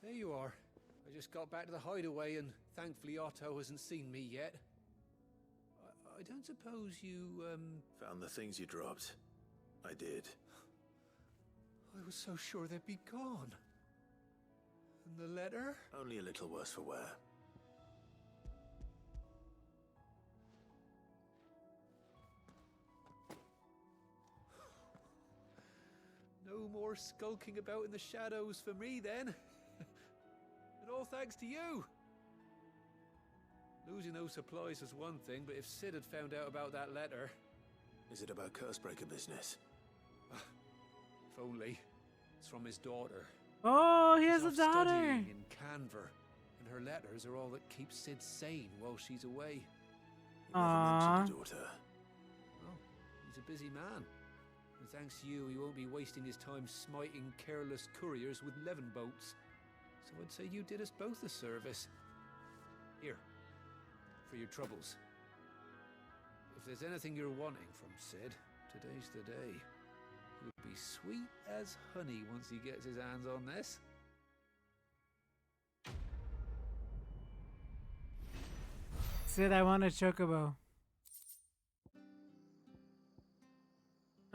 There you are. I just got back to the hideaway and thankfully Otto hasn't seen me yet. I don't suppose you, Found the things you dropped. I did. I was so sure they'd be gone. And the letter? Only a little worse for wear. No more skulking about in the shadows for me then. And all thanks to you. Losing those supplies was one thing, but if Sid had found out about that letter... Is it about Cursebreaker business? If only. It's from his daughter. Oh, he has She's a off daughter. studying in Canver, and her letters are all that keeps Sid sane while she's away. He never mentioned a daughter. Well, he's a busy man. And thanks to you, he won't be wasting his time smiting careless couriers with levin boats. So I'd say you did us both a service. Here, for your troubles. If there's anything you're wanting from Sid, today's the day. He'll be sweet as honey once he gets his hands on this. Sid, I want a chocobo.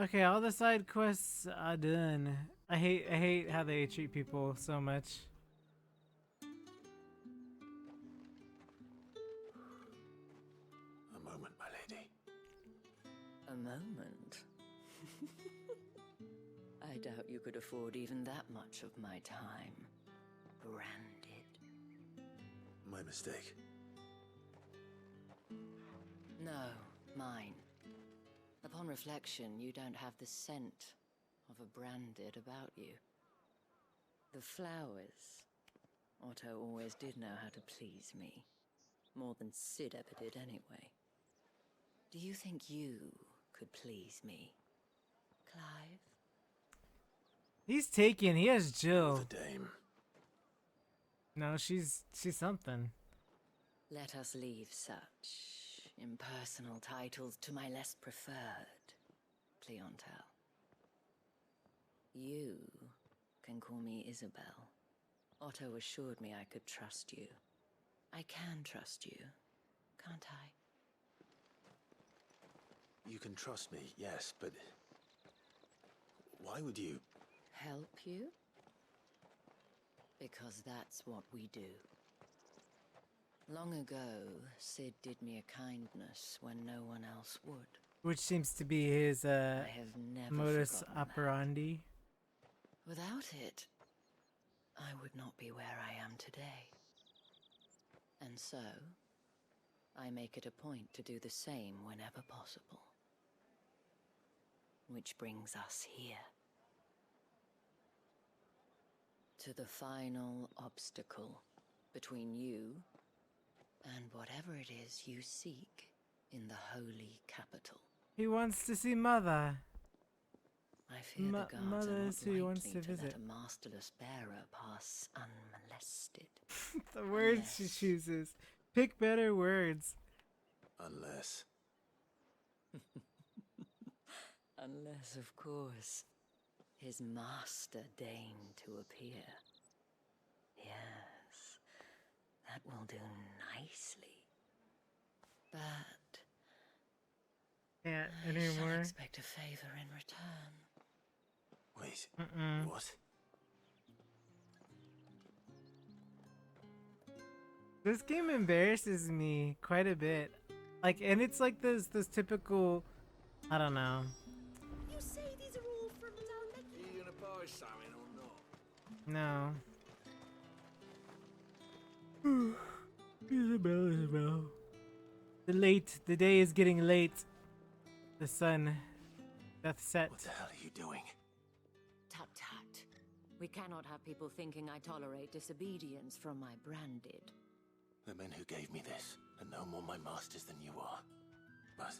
Okay, all the side quests are done. I hate how they treat people so much. A moment, my lady. A moment? I doubt you could afford even that much of my time. Branded. My mistake. No, mine. Upon reflection, you don't have the scent of a branded about you. The flowers. Otto always did know how to please me. More than Sid ever did anyway. Do you think you could please me, Clive? He's taken. He has Jill. The dame. No, she's something. Let us leave such impersonal titles to my less preferred clientele. You can call me Isabel. Otto assured me I could trust you. I can trust you, can't I? You can trust me, yes, but... Why would you... Help you? Because that's what we do. Long ago, Sid did me a kindness when no one else would. Which seems to be his I have never modus forgotten operandi. that. Without it, I would not be where I am today. And so, I make it a point to do the same whenever possible. Which brings us here. To the final obstacle between you and whatever it is you seek in the holy capital. He wants to see Mother. I fear the guards Mother are is not who he wants likely to to let visit. a masterless bearer pass unmolested. The words she chooses. Pick better words. Unless... Unless, of course, his master deigned to appear. Yes, that will do nicely. But Can't I shall anymore. expect a favor in return. Wait, what? This game embarrasses me quite a bit. Like, and it's like this typical, I don't know. You say these are all from down there? Are you gonna buy something or not? No. Isabel. The day is getting late. The sun doth set. What the hell are you doing? Tut tut. We cannot have people thinking I tolerate disobedience from my branded. The men who gave me this are no more my masters than you are. But...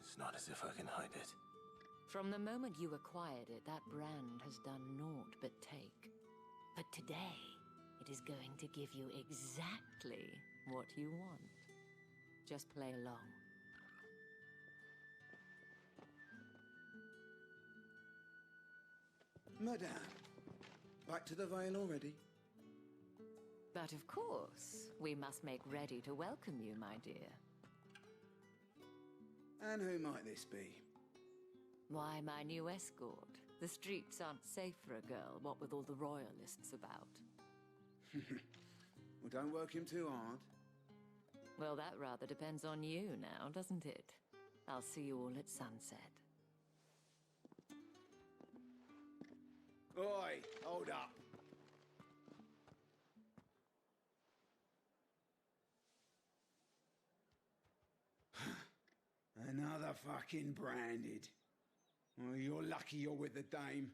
it's not as if I can hide it. From the moment you acquired it, that brand has done naught but take. But today, it is going to give you exactly what you want. Just play along. Madame, Back to the Vale already? But of course, we must make ready to welcome you, my dear. And who might this be? Why, my new escort. The streets aren't safe for a girl, what with all the royalists about. Well, don't work him too hard. Well, that rather depends on you now, doesn't it? I'll see you all at sunset. Oi, hold up. Another fucking branded. Well, you're lucky you're with the dame.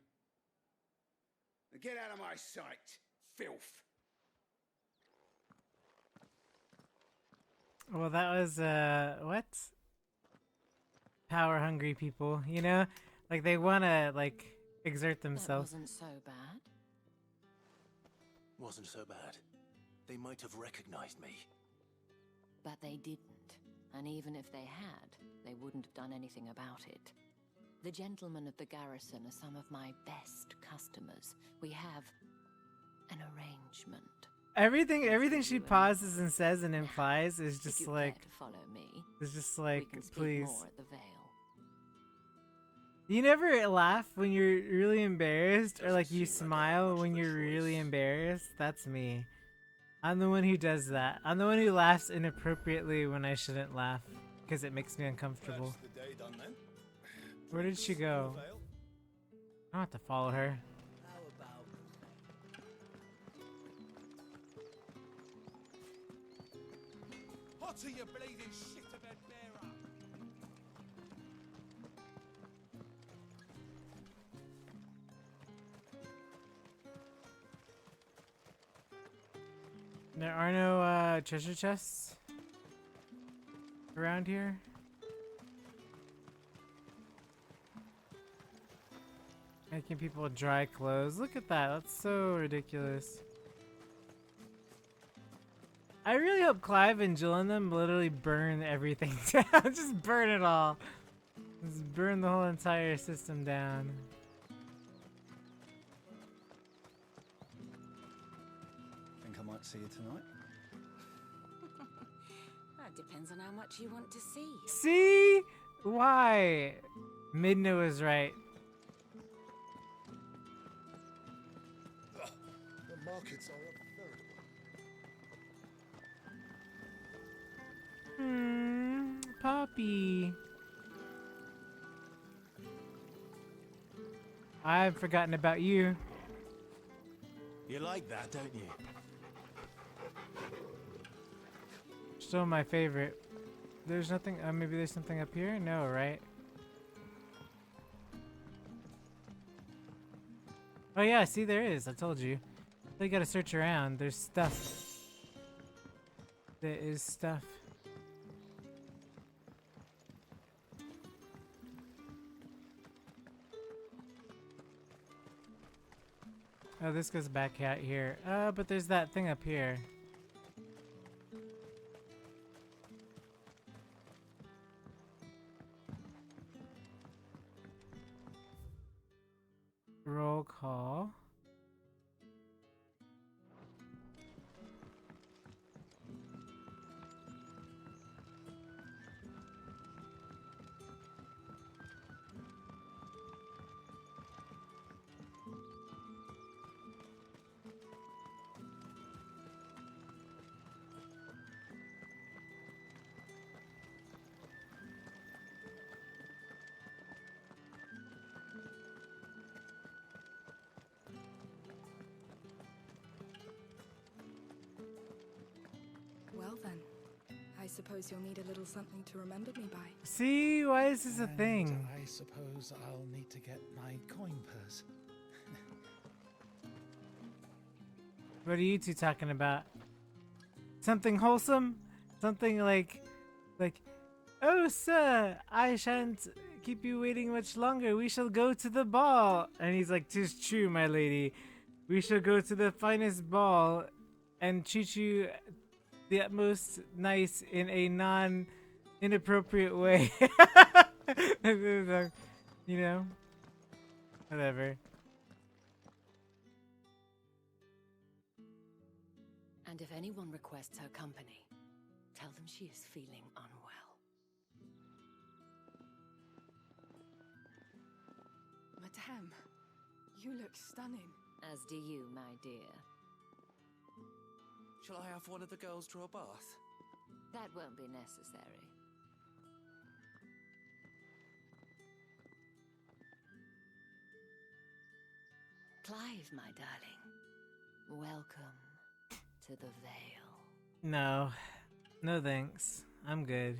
Now get out of my sight, filth. Well, that was, what? Power hungry people, you know? Like, they wanna, like, exert That themselves. wasn't so bad. Wasn't so bad. They might have recognized me. But they didn't. And even if they had, they wouldn't have done anything about it. The gentlemen of the garrison are some of my best customers. We have an arrangement. Everything she pauses and says and implies is If just you like, care to follow me, is just we like, can speak please. more at the Vale. You never laugh when you're really embarrassed, or Doesn't like you seem like smile much when of a you're really choice. embarrassed? That's me. I'm the one who does that. I'm the one who laughs inappropriately when I shouldn't laugh, because it makes me uncomfortable. That's the day done then. Where did she go? I don't have to follow her. How about... What are you bleeding shit about bearer? There are no treasure chests around here. Making people dry clothes. Look at that. That's so ridiculous. I really hope Clive and Jill and them literally burn everything down. Just burn it all. Just burn the whole entire system down. Think I might see you tonight? That depends on how much you want to see. See? Why? Midna was right. The markets are a veritable... Poppy. I've forgotten about you. You like that, don't you? Still my favorite. There's nothing. Maybe there's something up here? No, right? Oh yeah, see there is. I told you. So you gotta search around. There's stuff. There is stuff. Oh, this goes back out here. But there's that thing up here. Roll call. Well then, I suppose you'll need a little something to remember me by. See, why is this a thing? I suppose I'll need to get my coin purse. What are you two talking about? Something wholesome? Something like, oh sir, I shan't keep you waiting much longer. We shall go to the ball. And he's like, 'tis true, my lady. We shall go to the finest ball and treat you the utmost nice in a non-inappropriate way. You know? Whatever. And if anyone requests her company, tell them she is feeling unwell. Madame, you look stunning. As do you, my dear. Shall I have one of the girls draw a bath? That won't be necessary. Clive, my darling. Welcome to the Vale. No. No thanks. I'm good.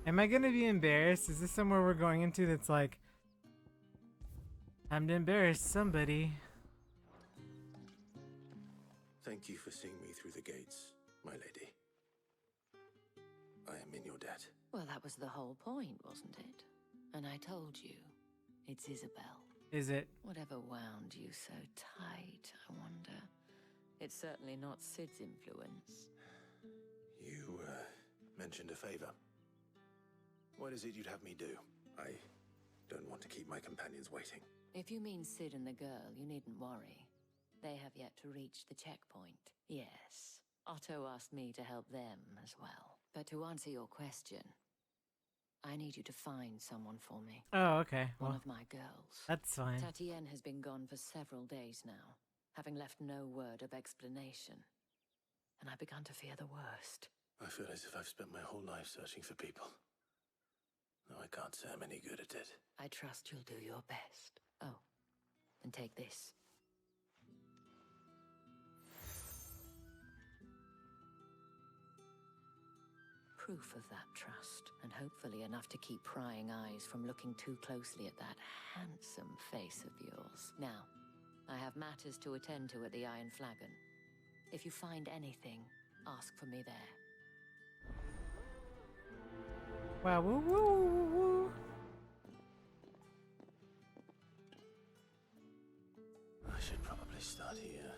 Am I gonna be embarrassed? Is this somewhere we're going into that's like, time to embarrass somebody? Thank you for seeing me through the gates, my lady. I am in your debt. Well, that was the whole point, wasn't it? And I told you, it's Isabel. Is it? Whatever wound you so tight, I wonder. It's certainly not Sid's influence. You, mentioned a favor. What is it you'd have me do? I don't want to keep my companions waiting. If you mean Sid and the girl, you needn't worry. They have yet to reach the checkpoint. Yes, Otto asked me to help them as well. But to answer your question, I need you to find someone for me. Oh, okay. One Well, of my girls. that's fine. Tatienne has been gone for several days now, having left no word of explanation. And I've begun to fear the worst. I feel as if I've spent my whole life searching for people. No, I can't say I'm any good at it. I trust you'll do your best. Oh, and take this. Proof of that trust, and hopefully enough to keep prying eyes from looking too closely at that handsome face of yours. Now, I have matters to attend to at the Iron Flagon. If you find anything, ask for me there. Wow, woo, woo, woo, woo. I should probably start here.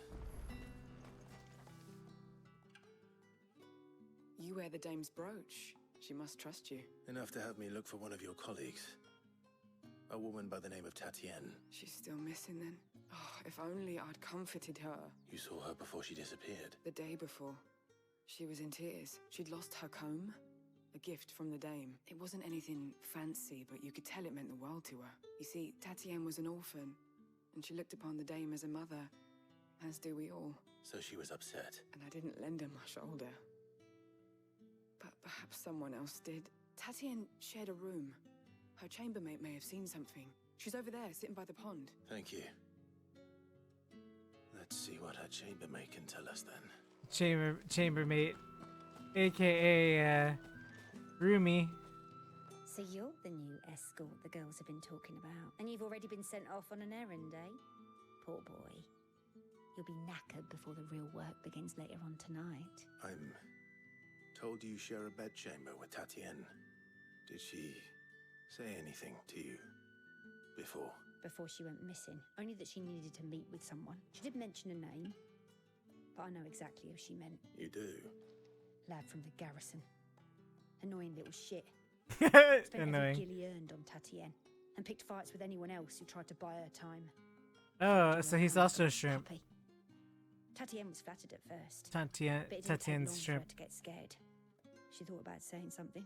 You wear the dame's brooch. She must trust you. Enough to have me look for one of your colleagues. A woman by the name of Tatienne. She's still missing then. Oh, if only I'd comforted her. You saw her before she disappeared. The day before. She was in tears. She'd lost her comb. A gift from the dame. It wasn't anything fancy, but you could tell it meant the world to her. You see, Tatienne was an orphan, and she looked upon the dame as a mother, as do we all. So she was upset. And I didn't lend her my shoulder. But perhaps someone else did. Tatienne shared a room. Her chambermaid may have seen something. She's over there, sitting by the pond. Thank you. Let's see what her chambermaid can tell us then. Chambermate, aka Rumi. So you're the new escort the girls have been talking about, and you've already been sent off on an errand, eh? Poor boy. You'll be knackered before the real work begins later on tonight. I'm told you share a bedchamber with Tatienne. Did she say anything to you before? Before she went missing, only that she needed to meet with someone. She did mention a name, but I know exactly who she meant. You do? Lad from the garrison. Annoying little shit. Spent every Annoying. gil he earned on Tatienne, and picked fights with anyone else who tried to buy her time. Oh, so he's also a shrimp. Puppy. Tatienne was flattered at first, Tatienne, but it didn't take long Tatienne's for her shrimp. to get scared. She thought about saying something,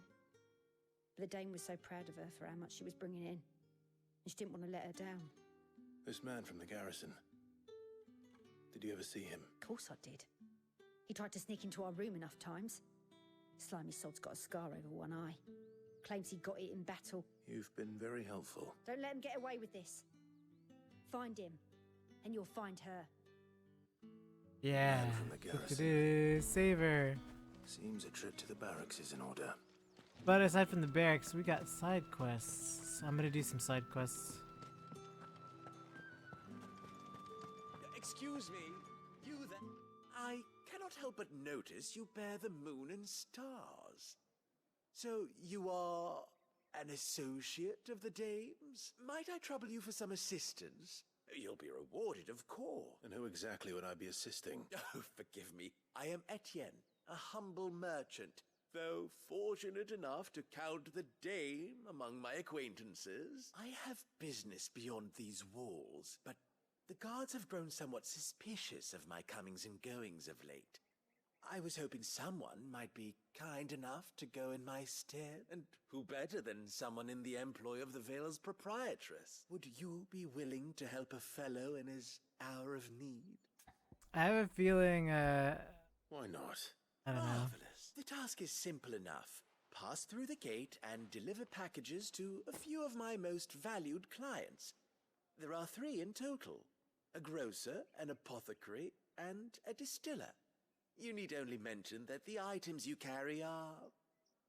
but the dame was so proud of her for how much she was bringing in, and she didn't want to let her down. This man from the garrison. Did you ever see him? Of course I did. He tried to sneak into our room enough times. Slimy sod's got a scar over one eye. Claims he got it in battle. You've been very helpful. Don't let him get away with this. Find him, and you'll find her. Yeah. Man from the garrison. Do-do-do. Save her. Seems a trip to the barracks is in order. But aside from the barracks, we got side quests. I'm gonna do some side quests. Excuse me, you there? I cannot help but notice you bear the moon and stars. So you are an associate of the dame's? Might I trouble you for some assistance? You'll be rewarded, of course. And who exactly would I be assisting? Oh, forgive me. I am Etienne, a humble merchant, though fortunate enough to count the dame among my acquaintances, I have business beyond these walls, but the guards have grown somewhat suspicious of my comings and goings of late. I was hoping someone might be kind enough to go in my stead, and who better than someone in the employ of the Vale's proprietress? Would you be willing to help a fellow in his hour of need? I have a feeling, Why not? I don't know. Marvelous. The task is simple enough. Pass through the gate and deliver packages to a few of my most valued clients. There are 3 in total: a grocer, an apothecary, and a distiller. You need only mention that the items you carry are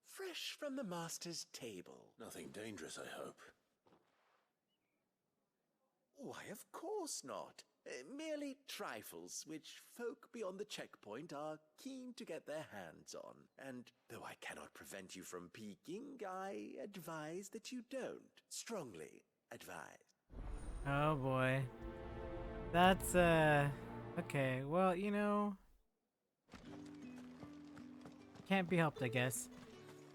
fresh from the master's table. Nothing dangerous, I hope. Why, of course not. Merely trifles which folk beyond the checkpoint are keen to get their hands on. And though I cannot prevent you from peeking, I advise that you don't. Strongly advise. Oh boy. That's, okay, well, you know, can't be helped, I guess.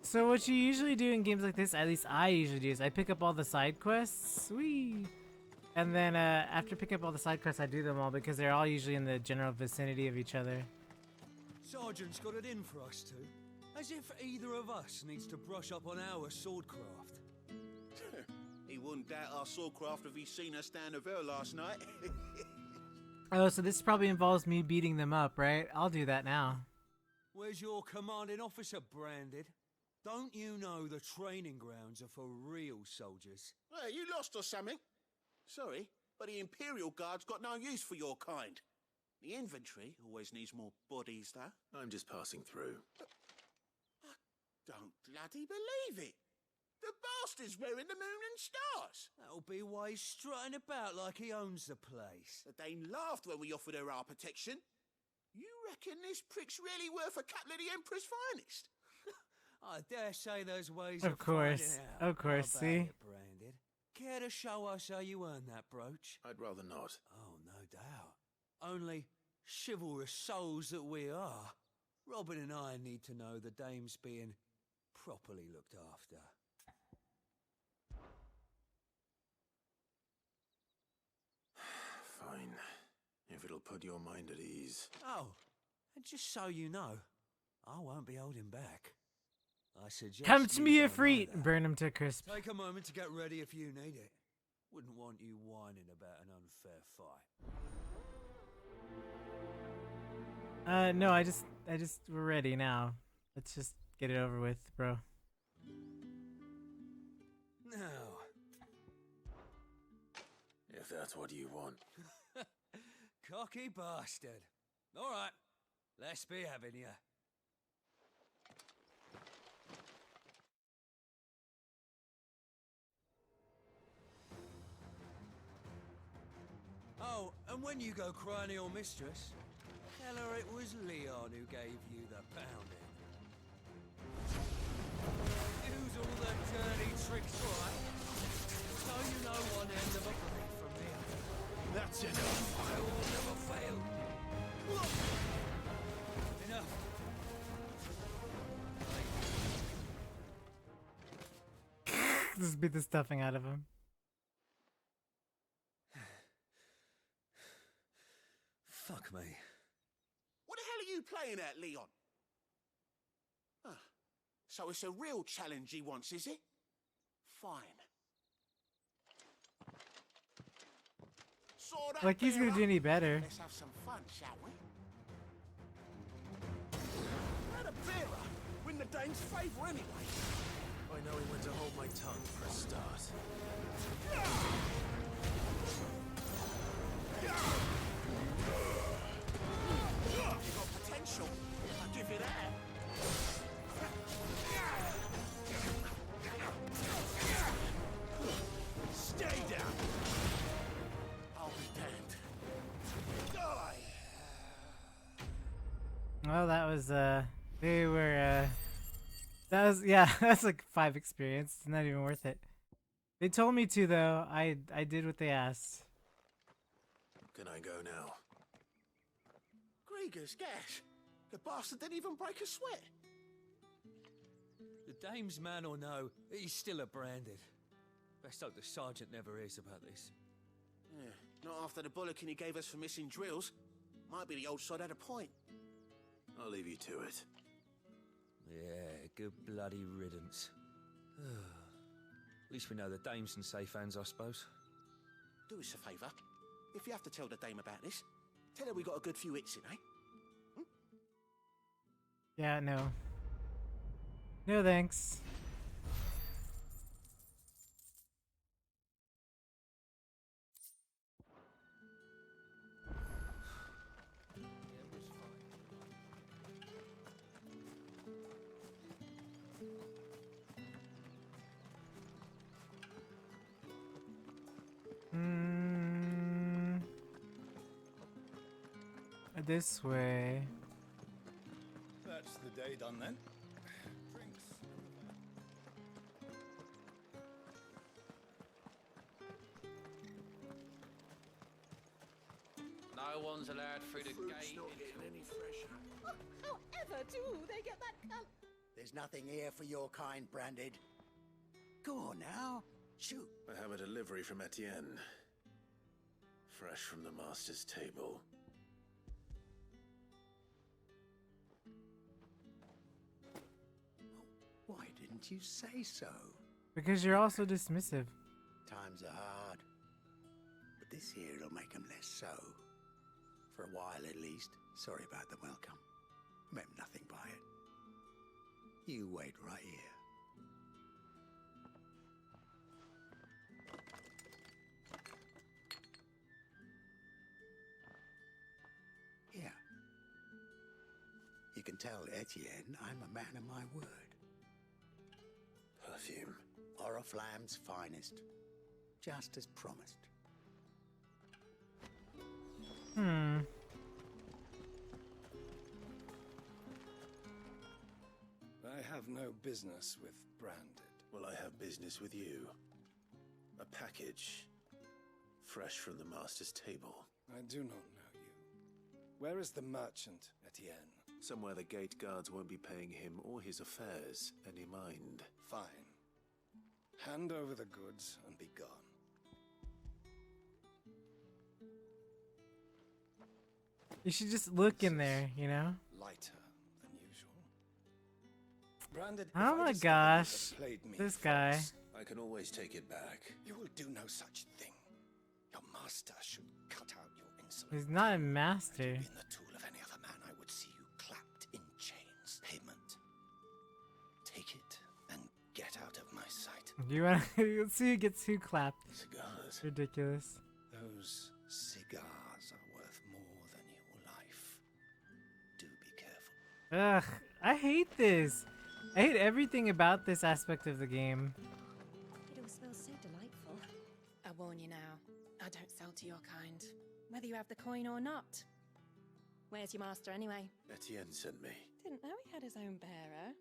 So what you usually do in games like this, at least I usually do, is I pick up all the side quests. Whee! And then after picking up all the side quests, I do them all because they're all usually in the general vicinity of each other. Sergeant's got it in for us two. As if either of us needs to brush up on our swordcraft. He wouldn't doubt our swordcraft if he'd seen us stand of her last night. Oh, so this probably involves me beating them up, right? I'll do that now. Where's your commanding officer, Branded? Don't you know the training grounds are for real soldiers? Hey, you lost or something? Sorry, but the Imperial Guard's got no use for your kind. The infantry always needs more bodies, though. I'm just passing through. I don't bloody believe it. The bastard's wearing the moon and stars. That'll be why he's strutting about like he owns the place. The Dane laughed when we offered her our protection. You reckon this prick's really worth a couple of the Emperor's finest? I dare say there's ways Of course, finding out. of course, How about see? it, Branded? Care to show us how you earned that brooch? I'd rather not. Oh, no doubt. Only chivalrous souls that we are, Robin and I need to know the dame's being properly looked after. Fine. If it'll put your mind at ease. Oh, and just so you know, I won't be holding back. I suggest Come to you me, don't Ifrit! know that. Burn him to a crisp. Take a moment to get ready if you need it. Wouldn't want you whining about an unfair fight. No, I just, we're ready now. Let's just get it over with, bro. Now, If that's what you want. cocky bastard. All right, let's be having you. Oh, and when you go crying to your mistress, tell her it was Leon who gave you the pounding. Use all the dirty tricks right, so you know one end of a blade from the other. That's enough. I will never fail. Enough. Just beat the stuffing out of him. Fuck me. What the hell are you playing at, Leon? Ah, so it's a real challenge he wants, is it? Fine. Sword up, Like he's gonna bearer. do any better. Let's have some fun, shall we? Let a bearer win the dame's favour anyway. I know he went to hold my tongue for a start. You got potential. I'll give you that. Stay down. I'll be damned. Die. Well, that was, they were, that was, yeah, that's like 5 experience. It's not even worth it. They told me to, though. I did what they asked. Can I go now? Grieger's gas. The bastard didn't even break a sweat. Dame's man or no, he's still a branded. Best hope the sergeant never hears about this. Yeah, not after the bullocking he gave us for missing drills. Might be the old sod had a point. I'll leave you to it. Yeah, good bloody riddance. At least we know the Dame's in safe hands, I suppose. Do us a favour. If you have to tell the dame about this, tell her we got a good few hits in, eh? Yeah, no. No thanks. This way. That's the day done then. Drinks. No one's allowed through the Fruit's gate. not getting any fresher. However do they get that cunt? There's nothing here for your kind, Branded. Go on now. Shoot. I have a delivery from Etienne. Fresh from the master's table. Why didn't you say so? Because you're also dismissive. Times are hard. But this here'll make 'em less so. For a while at least. Sorry about the welcome. Meant nothing by it. You wait right here. Here. You can tell Etienne I'm a man of my word. Perfume. Oriflamme's finest. Just as promised. I have no business with Branded. Well, I have business with you. A package. Fresh from the master's table. I do not know you. Where is the merchant, Etienne? Somewhere the gate guards won't be paying him or his affairs any mind. Fine. Hand over the goods and be gone. You should just look in there, you know? Lighter than usual. Branded, Oh my gosh. This guy. I can always take it back. You will do no such thing. Your master should cut out your insolence. He's not a master. In the tool of any other man, I would see you clapped in chains. Payment. Take it and get out of my sight. You want to see who gets who clapped? Cigars. Ridiculous. Those cigars are worth more than your life. Do be careful. Ugh, I hate this. I hate everything about this aspect of the game. It all smells so delightful. I warn you now, I don't sell to your kind, whether you have the coin or not. Where's your master anyway? Etienne sent me. Didn't know he had his own bearer.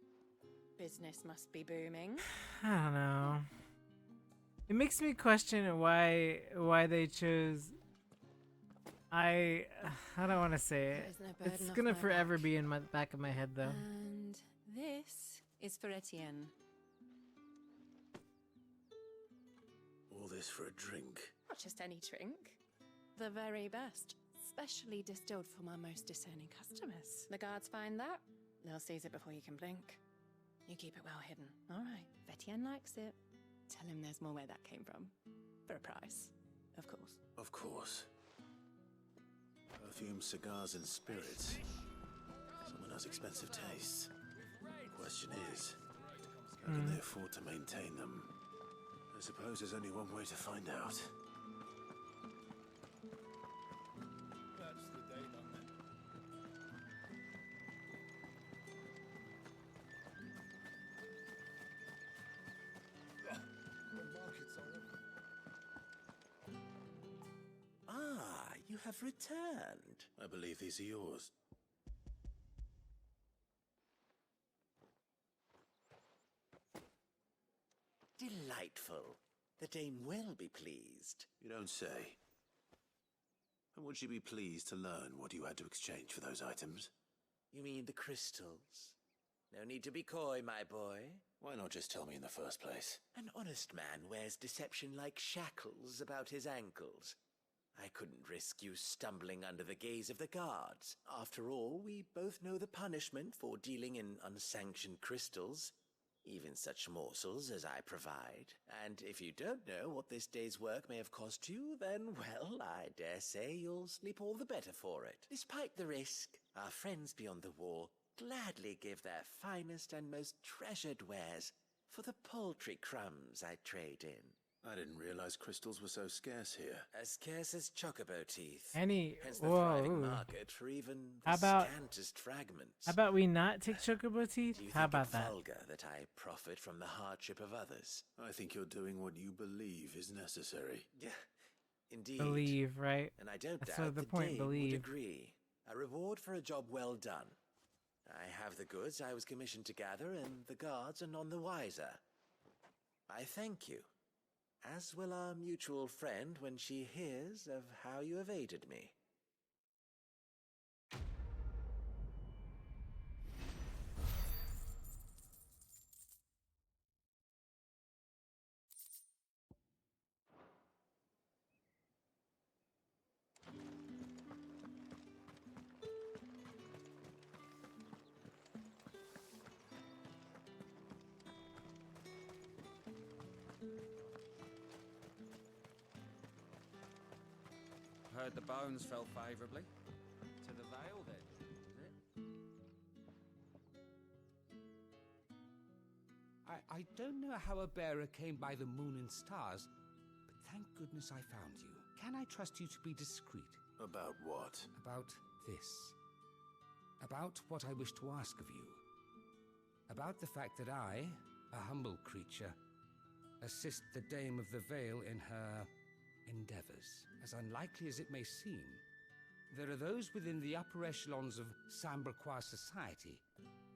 Business must be booming. I don't know. It makes me question why they chose. I don't want to say it. There's no burden It's off gonna my forever back. be in my back of my head though. And this is for Etienne. All this for a drink. Not just any drink. The very best. Specially distilled for my most discerning customers. The guards find that, they'll seize it before you can blink. You keep it well hidden. All right. If Etienne likes it, tell him there's more where that came from. For a price, of course. Of course. Perfume, cigars, and spirits. Someone has expensive tastes. Question is, how can they afford to maintain them? I suppose there's only one way to find out. That's the day done then. The markets are open. Ah, you have returned. I believe these are yours. Delightful. The dame will be pleased. You don't say. And would she be pleased to learn what you had to exchange for those items? You mean the crystals? No need to be coy, my boy. Why not just tell me in the first place? An honest man wears deception like shackles about his ankles. I couldn't risk you stumbling under the gaze of the guards. After all, we both know the punishment for dealing in unsanctioned crystals, even such morsels as I provide. And if you don't know what this day's work may have cost you, then, well, I dare say you'll sleep all the better for it. Despite the risk, our friends beyond the wall gladly give their finest and most treasured wares for the paltry crumbs I trade in. I didn't realize crystals were so scarce here. As scarce as chocobo teeth. Hence the Whoa. thriving market for even the How about- scantest fragments. How about we not take chocobo teeth? Do you How think about it that? vulgar that I profit from the hardship of others? I think you're doing what you believe is necessary. Yeah, indeed. Believe, right? And I don't That's doubt sort of the point, Dame believe. would agree. A reward for a job well done. I have the goods I was commissioned to gather, and the guards are none the wiser. I thank you, as will our mutual friend when she hears of how you have aided me. Heard the bones fell favourably. To the Vale, then, is it? I don't know how a bearer came by the moon and stars, but thank goodness I found you. Can I trust you to be discreet? About what? About this. About what I wish to ask of you. About the fact that I, a humble creature, assist the Dame of the Vale in her endeavors. As unlikely as it may seem, there are those within the upper echelons of Samberquois society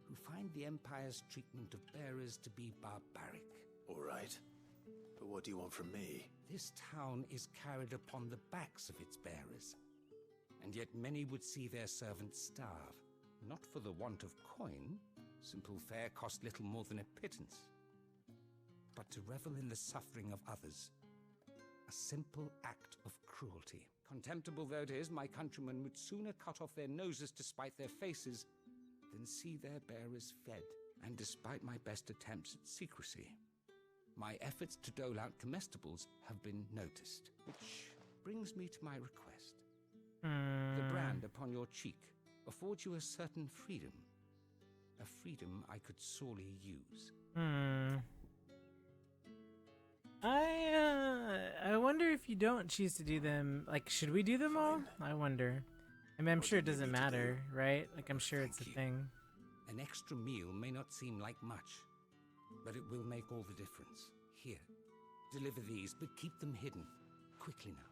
who find the Empire's treatment of bearers to be barbaric. All right. But what do you want from me? This town is carried upon the backs of its bearers, and yet many would see their servants starve, not for the want of coin. Simple fare cost little more than a pittance, but to revel in the suffering of others. A simple act of cruelty. Contemptible though it is, my countrymen would sooner cut off their noses to spite their faces than see their bearers fed. And despite my best attempts at secrecy, my efforts to dole out comestibles have been noticed. Which brings me to my request. The brand upon your cheek affords you a certain freedom. A freedom I could sorely use. I wonder if you don't choose to do them. Like, should we do them all? I wonder. I mean, I'm sure it doesn't matter, right? Like, I'm sure it's a thing. An extra meal may not seem like much, but it will make all the difference. Here, deliver these, but keep them hidden. Quickly now.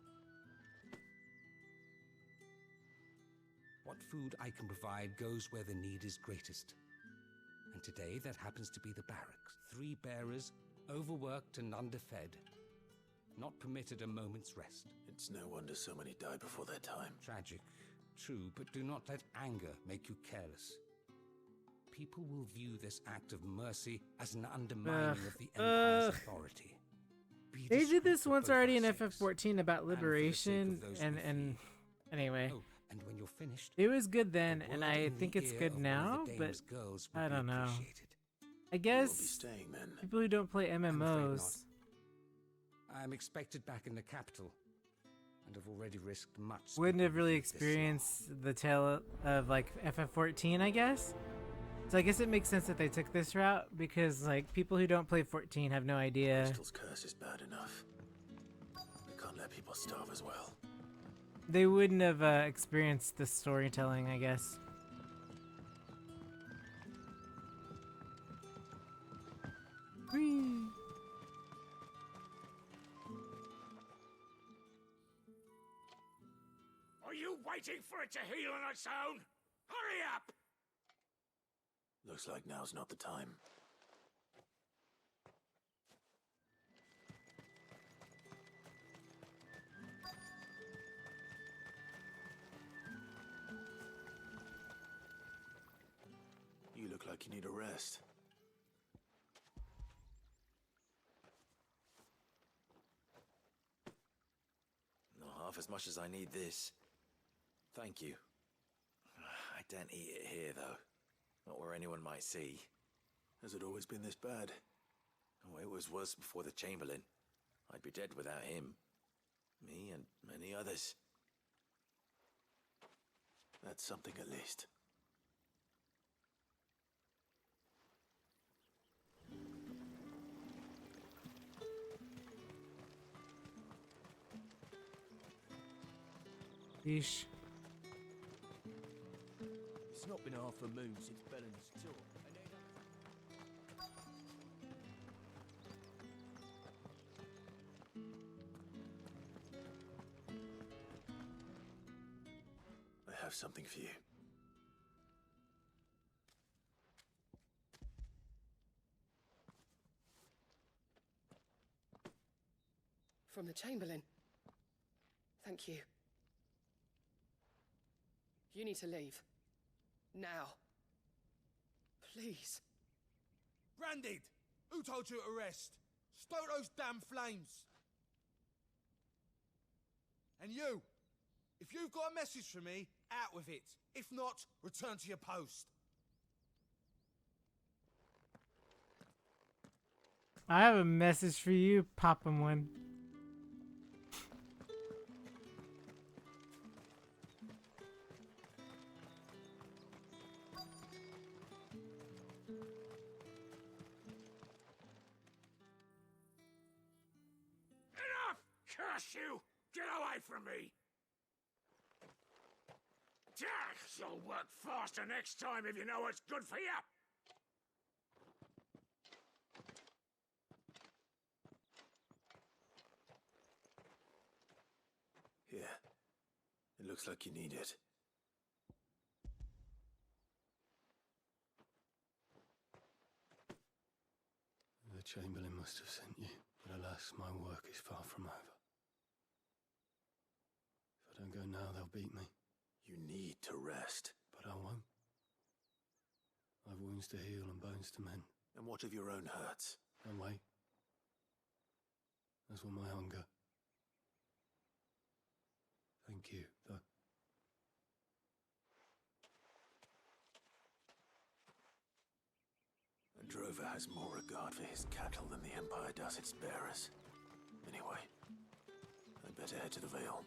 What food I can provide goes where the need is greatest. And today, that happens to be the barracks. 3 bearers, overworked and underfed. Not permitted a moment's rest. It's no wonder so many die before their time. Tragic, true, but do not let anger make you careless. People will view this act of mercy as an undermining of the Empire's authority. Be They did this discreet once for both already in our sakes, FF14 about and for the sake of liberation, those and we anyway, Oh, and when you're finished, it was good then, a and word I in think the it's ear good of one now, of the but Dame's girls would I be don't know. appreciated. I You'll be guess staying then. people who don't play I'm afraid MMOs. not. I'm expected back in the capital, and have already risked much. Wouldn't speaking have really with you this experienced the tale of like FF14, I guess. So I guess it makes sense that they took this route because like people who don't play 14 have no idea. Crystal's curse is bad enough. We can't let people starve as well. They wouldn't have experienced the storytelling, I guess. Whee! Are you waiting for it to heal on its own? Hurry up! Looks like now's not the time. You look like you need a rest. Not half as much as I need this. Thank you. I don't eat it here, though. Not where anyone might see. Has it always been this bad? Oh, it was worse before the Chamberlain. I'd be dead without him. Me and many others. That's something at least. Yeesh. It's not been half a moon since Belen's tour. I have something for you. From the Chamberlain. Thank you. You need to leave. Now. Please. Branded! Who told you to rest? Stoke those damn flames! And you! If you've got a message for me, out with it. If not, return to your post. I have a message for you. Pop him one. Enough! Curse you! Get away from me! You'll work faster next time if you know what's good for you! Here. It looks like you need it. The Chamberlain must have sent you, but alas, my work is far from over. If I don't go now, they'll beat me. You need to rest. But I won't. I've wounds to heal and bones to mend. And what of your own hurts? And wait. As will my hunger. Thank you, though. A drover has more regard for his cattle than the Empire does its bearers. Anyway, I'd better head to the Vale.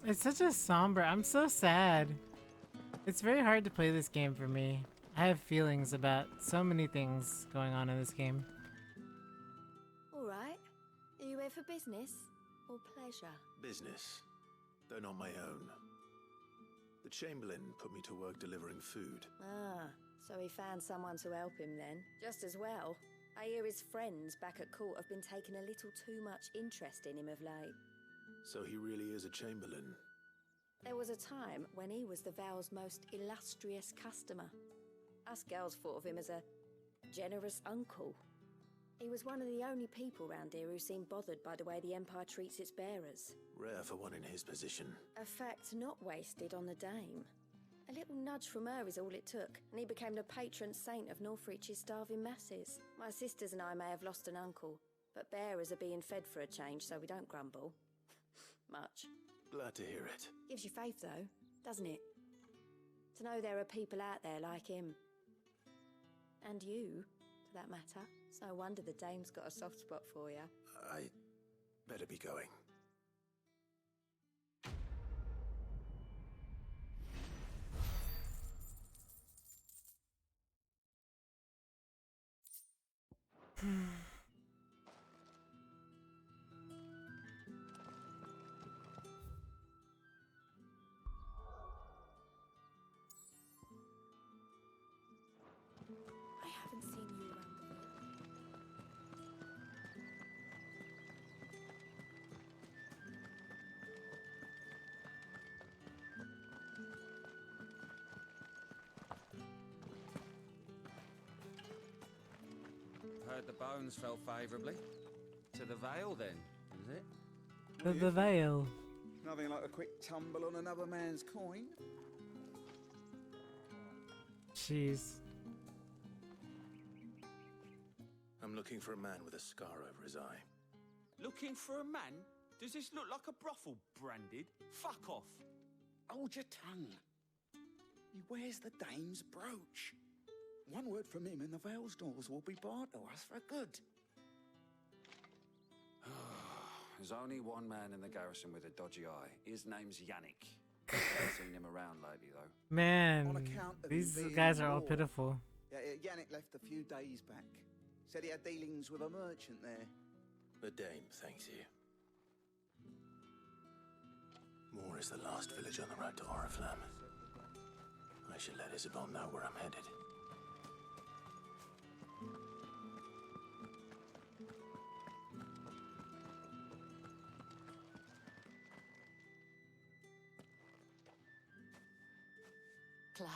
It's such a somber. I'm so sad. It's very hard to play this game for me. I have feelings about so many things going on in this game. All right. Are you here for business or pleasure? Business, though not my own. The Chamberlain put me to work delivering food. Ah, so he found someone to help him then. Just as well. I hear his friends back at court have been taking a little too much interest in him of late. So he really is a Chamberlain. There was a time when he was the Vale's most illustrious customer. Us girls thought of him as a generous uncle. He was one of the only people round here who seemed bothered by the way the Empire treats its bearers. Rare for one in his position. A fact not wasted on the Dame. A little nudge from her is all it took, and he became the patron saint of Northreach's starving masses. My sisters and I may have lost an uncle, but bearers are being fed for a change, so we don't grumble. Much. Glad to hear it. Gives you faith, though, doesn't it? To know there are people out there like him. And you, for that matter. It's no wonder the Dame's got a soft spot for you. I better be going. I haven't seen you around the village. Heard the bones fell favourably. Vale, then, is it? The Vale. Nothing like a quick tumble on another man's coin. Jeez. I'm looking for a man with a scar over his eye. Looking for a man? Does this look like a brothel, Branded? Fuck off. Hold your tongue. He wears the dame's brooch. One word from him and the Vale's doors will be barred to us for good. There's only one man in the garrison with a dodgy eye. His name's Yannick. I've seen him around lately, though. Man, On account of these him being guys are all raw. pitiful. Yeah, Yannick left a few days back. Said he had dealings with a merchant there. The dame thanks you. Moor is the last village on the road to Oriflamme. I should let Isabel know where I'm headed. Clive,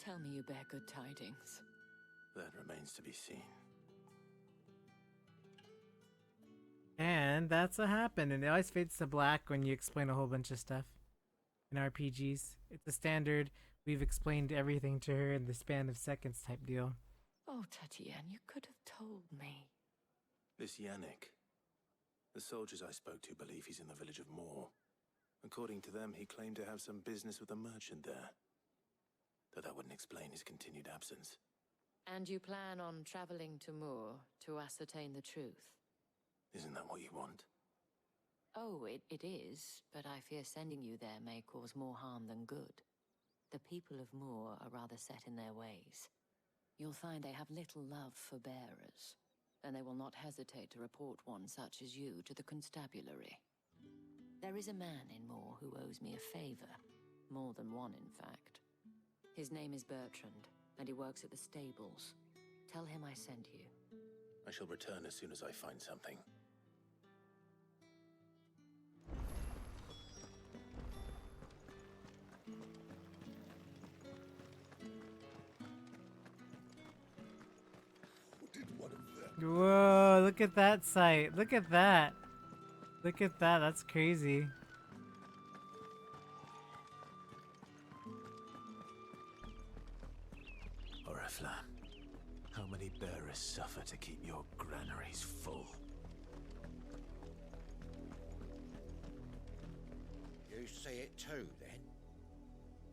tell me you bear good tidings. That remains to be seen. And that's what happened. And it always fades to black when you explain a whole bunch of stuff in RPGs. It's a standard. We've explained everything to her in the span of seconds type deal. Oh, Tatienne, you could have told me. This Yannick. The soldiers I spoke to believe he's in the village of Moor. According to them, he claimed to have some business with a merchant there. Though that wouldn't explain his continued absence. And you plan on traveling to Moor to ascertain the truth? Isn't that what you want? Oh, it is, but I fear sending you there may cause more harm than good. The people of Moor are rather set in their ways. You'll find they have little love for bearers, and they will not hesitate to report one such as you to the constabulary. There is a man in Moor who owes me a favor. More than one, in fact. His name is Bertrand, and he works at the stables. Tell him I sent you. I shall return as soon as I find something. Whoa, look at that sight. Look at that. Look at that. That's crazy. Oriflamme, how many bearers suffer to keep your granaries full? You see it too, then?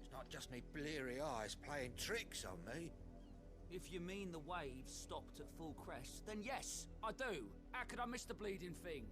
It's not just me bleary eyes playing tricks on me. If you mean the waves stopped at full crest, then yes, I do. How could I miss the bleeding thing?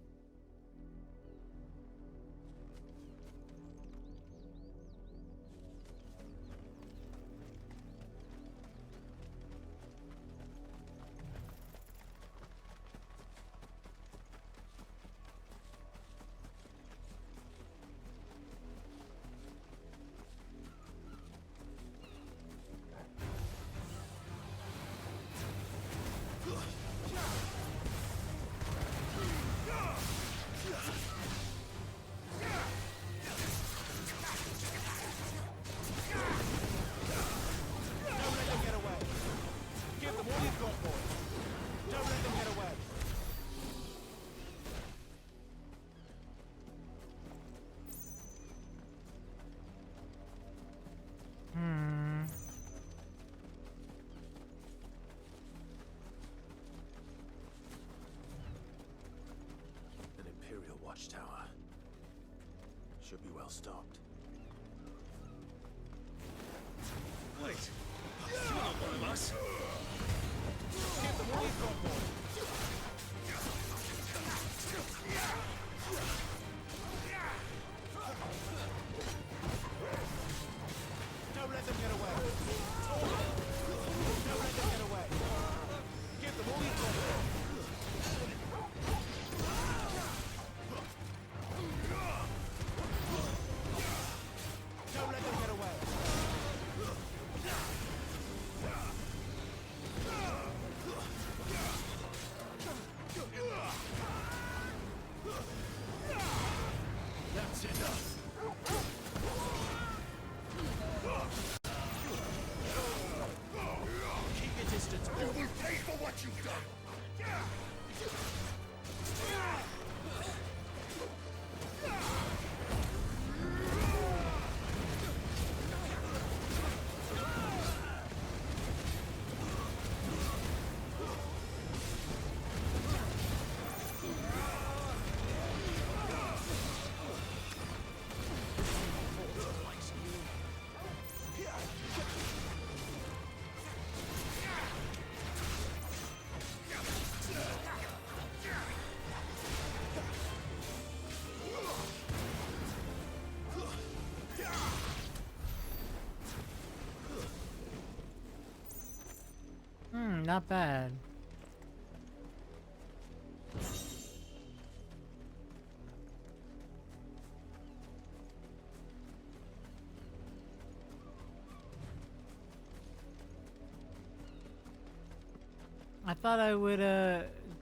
An Imperial watchtower. Should be well stocked. Wait! You're not one of us! Give them all you've got, boy! Don't let them get away! Don't let them get away! Give them all you've got, boy! Don't let them get away! not bad. I thought I would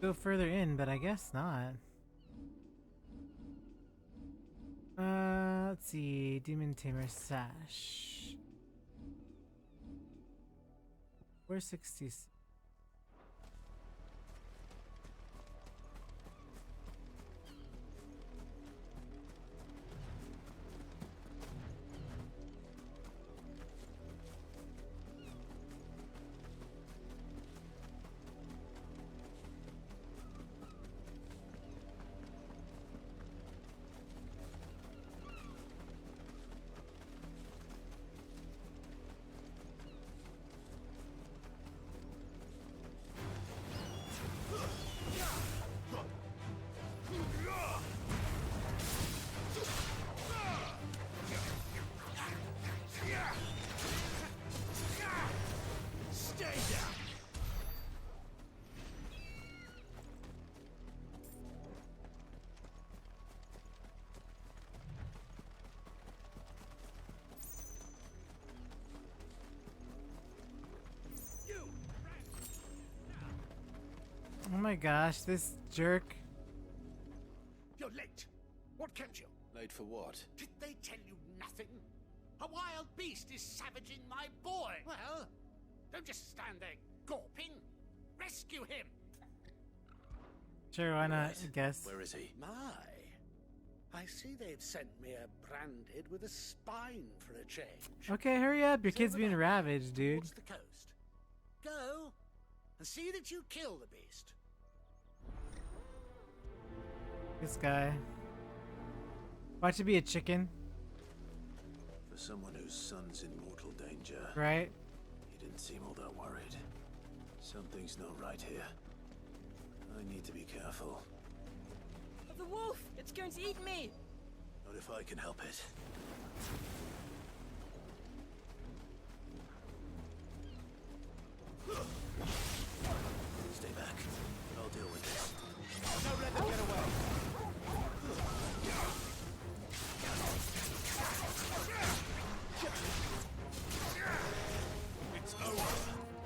go further in, but I guess not. Let's see, Demon Tamer Sash. 460. Oh my gosh, this jerk. You're late. What kept you? Late for what? Did they tell you nothing? A wild beast is savaging my boy. Well, don't just stand there gawping. Rescue him. Sure, why not? I guess. Where is he? My. I see they've sent me a branded with a spine for a change. Okay, hurry up. Your kid's being ravaged, dude. Towards the coast. Go and see that you kill the beast. This guy. Watch it be a chicken. For someone whose son's in mortal danger. Right? He didn't seem all that worried. Something's not right here. I need to be careful. The wolf! It's going to eat me! Not if I can help it. Stay back. I'll deal with this. Don't let them get away. It's over.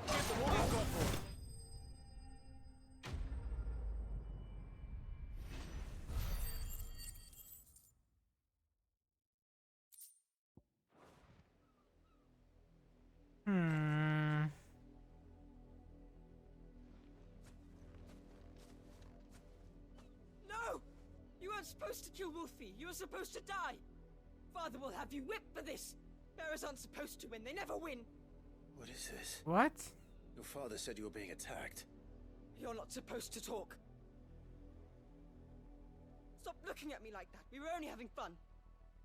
Get the wolf got for. No! You weren't supposed to kill Wolfie. You were supposed to die. Father will have you whipped for this. Bearers aren't supposed to win. They never win. What is this? What? Your father said you were being attacked. You're not supposed to talk. Stop looking at me like that. We were only having fun.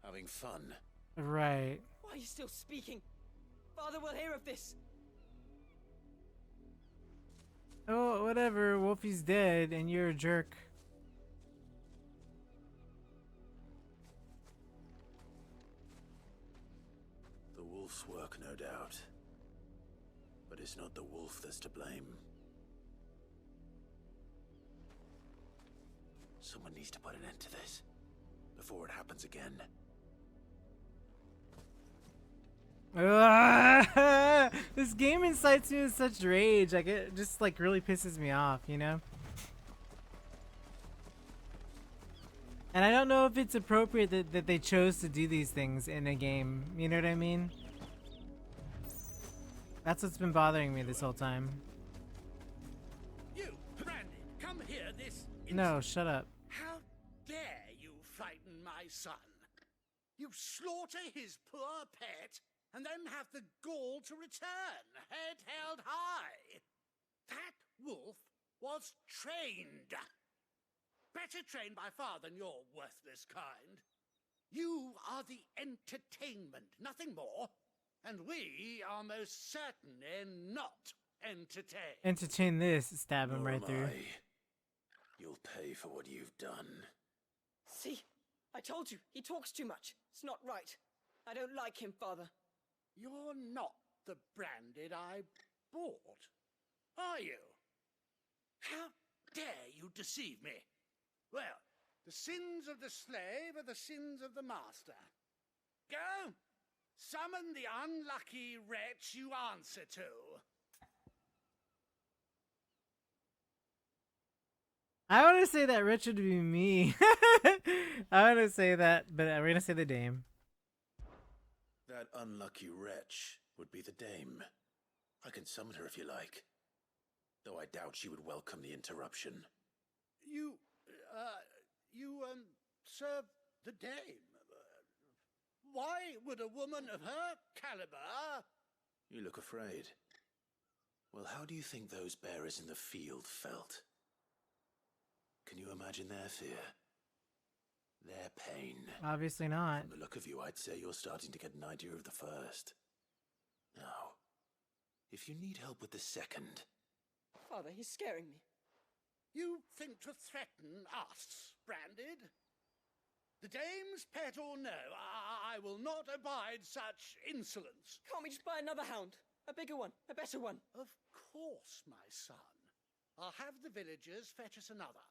Having fun? Right. Why are you still speaking? Father will hear of this. Oh, whatever. Wolfie's dead and you're a jerk. The wolf's work, no doubt. But it's not the wolf that's to blame. Someone needs to put an end to this before it happens again. This game incites me with such rage. Like, it just like really pisses me off, you know? And I don't know if it's appropriate that they chose to do these things in a game. You know what I mean? That's what's been bothering me this whole time. You, Brandy, come here this instant. No, shut up. How dare you frighten my son? You slaughter his poor pet and then have the gall to return, head held high. That wolf was trained. Better trained by far than your worthless kind. You are the entertainment, nothing more. And we are most certainly not entertained. Entertain this, stab him right through. You'll pay for what you've done. See? I told you. He talks too much. It's not right. I don't like him, Father. You're not the branded I bought. Are you? How dare you deceive me? Well, the sins of the slave are the sins of the master. Go, summon the unlucky wretch you answer to. I want to say that Rich would be me. I want to say that, but we're going to say the dame. That unlucky wretch would be the dame. I can summon her if you like. Though I doubt she would welcome the interruption. You serve the dame. Why would a woman of her caliber... You look afraid. Well, how do you think those bearers in the field felt? Can you imagine their fear? Their pain? Obviously not. From the look of you, I'd say you're starting to get an idea of the first. Now, if you need help with the second... Father, he's scaring me. You think to threaten us, Branded? The dame's pet or no, I will not abide such insolence. Can't we just buy another hound? A bigger one, a better one. Of course, my son. I'll have the villagers fetch us another.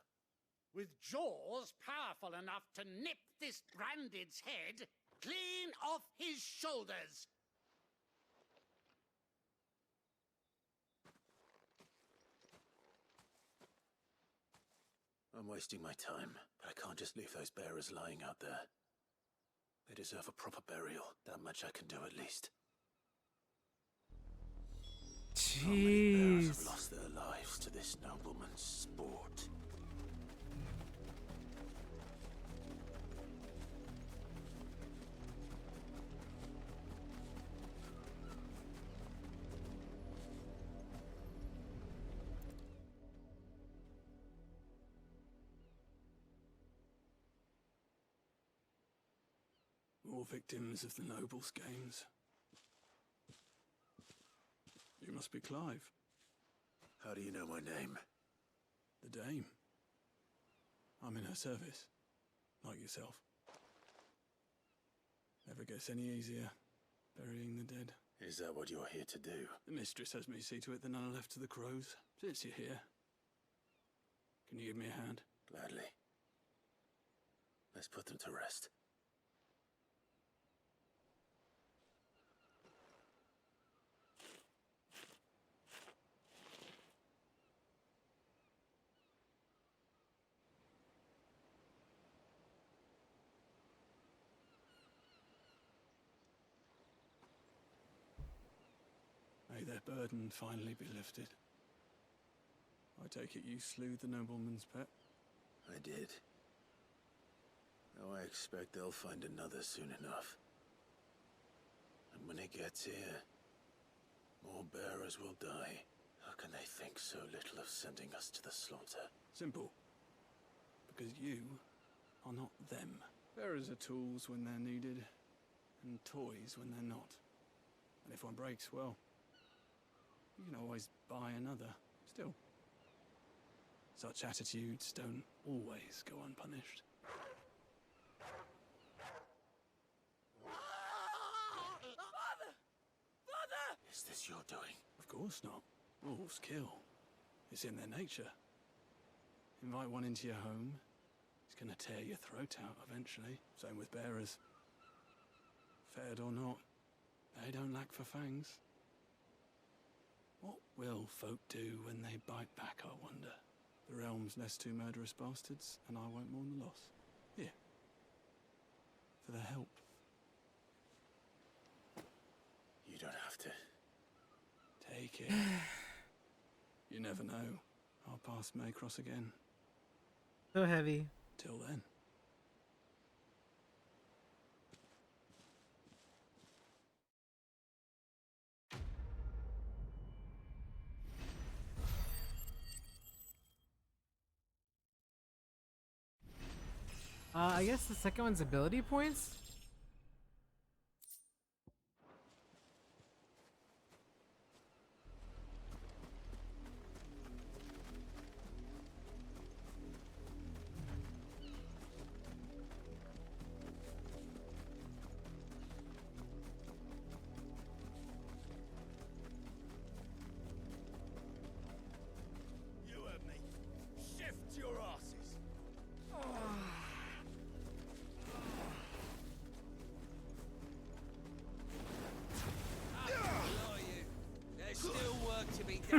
With jaws powerful enough to nip this Branded's head clean off his shoulders. I'm wasting my time, but I can't just leave those bearers lying out there. They deserve a proper burial. That much I can do at least. Jeez. How many bearers have lost their lives to this nobleman's sport? More victims of the nobles' games. You must be Clive. How do you know my name? The dame. I'm in her service, like yourself. Never gets any easier, burying the dead. Is that what you're here to do? The mistress has me see to it that none are left to the crows, since you're here. Can you give me a hand? Gladly. Let's put them to rest. May their burden finally be lifted. I take it you slew the nobleman's pet? I did. Now I expect they'll find another soon enough. And when it gets here, more bearers will die. How can they think so little of sending us to the slaughter? Simple. Because you are not them. Bearers are tools when they're needed, and toys when they're not. And if one breaks, well, you can always buy another. Still, such attitudes don't always go unpunished. Father! Father! Is this your doing? Of course not. Wolves kill. It's in their nature. Invite one into your home, he's gonna tear your throat out eventually. Same with bearers. Fed or not, they don't lack for fangs. What will folk do when they bite back, I wonder? The realm's less two murderous bastards, and I won't mourn the loss. Here. For their help. You don't have to. Take it. You never know. Our paths may cross again. So heavy. Till then. I guess the second one's ability points?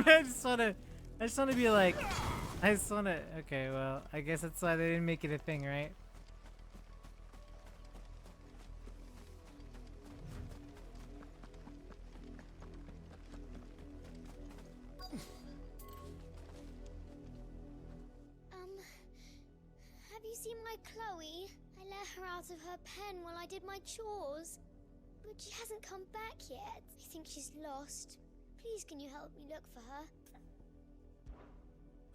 I just wanna be like, okay, well, I guess that's why they didn't make it a thing, right? Have you seen my Chloe? I let her out of her pen while I did my chores. But she hasn't come back yet. I think she's lost. Please, can you help me look for her?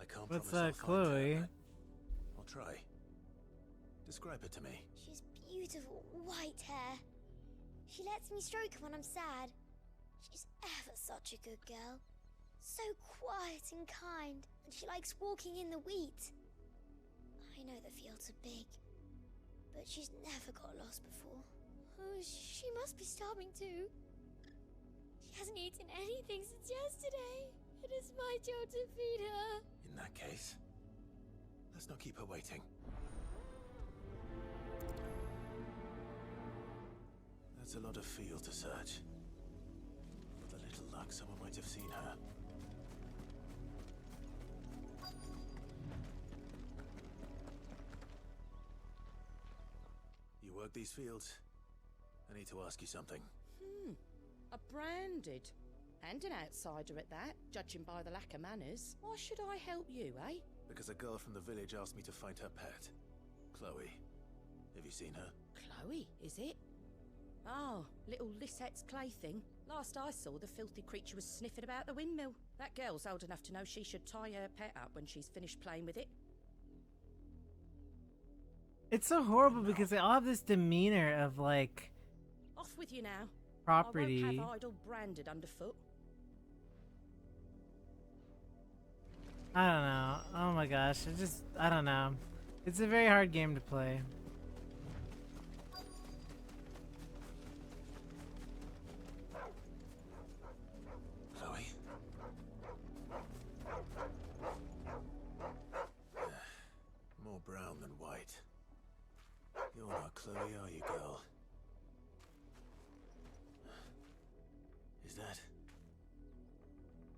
I can't What's promise I'll find Chloe? her, but I'll try. Describe her to me. She's beautiful, white hair. She lets me stroke her when I'm sad. She's ever such a good girl. So quiet and kind, and she likes walking in the wheat. I know the fields are big, but she's never got lost before. Oh, she must be starving too. She hasn't eaten anything since yesterday. It is my job to feed her. In that case, let's not keep her waiting. That's a lot of field to search. With a little luck, someone might have seen her. You work these fields? I need to ask you something. A branded. And an outsider at that, judging by the lack of manners. Why should I help you, eh? Because a girl from the village asked me to find her pet. Chloe. Have you seen her? Chloe, is it? Oh, little Lisette's plaything. Last I saw, the filthy creature was sniffing about the windmill. That girl's old enough to know she should tie her pet up when she's finished playing with it. It's so horrible because they all have this demeanor of like Off with you now. property. I won't have idle branded underfoot. I don't know. Oh my gosh, I don't know. It's a very hard game to play. Chloe? More brown than white. You're not Chloe, are you, girl? Is that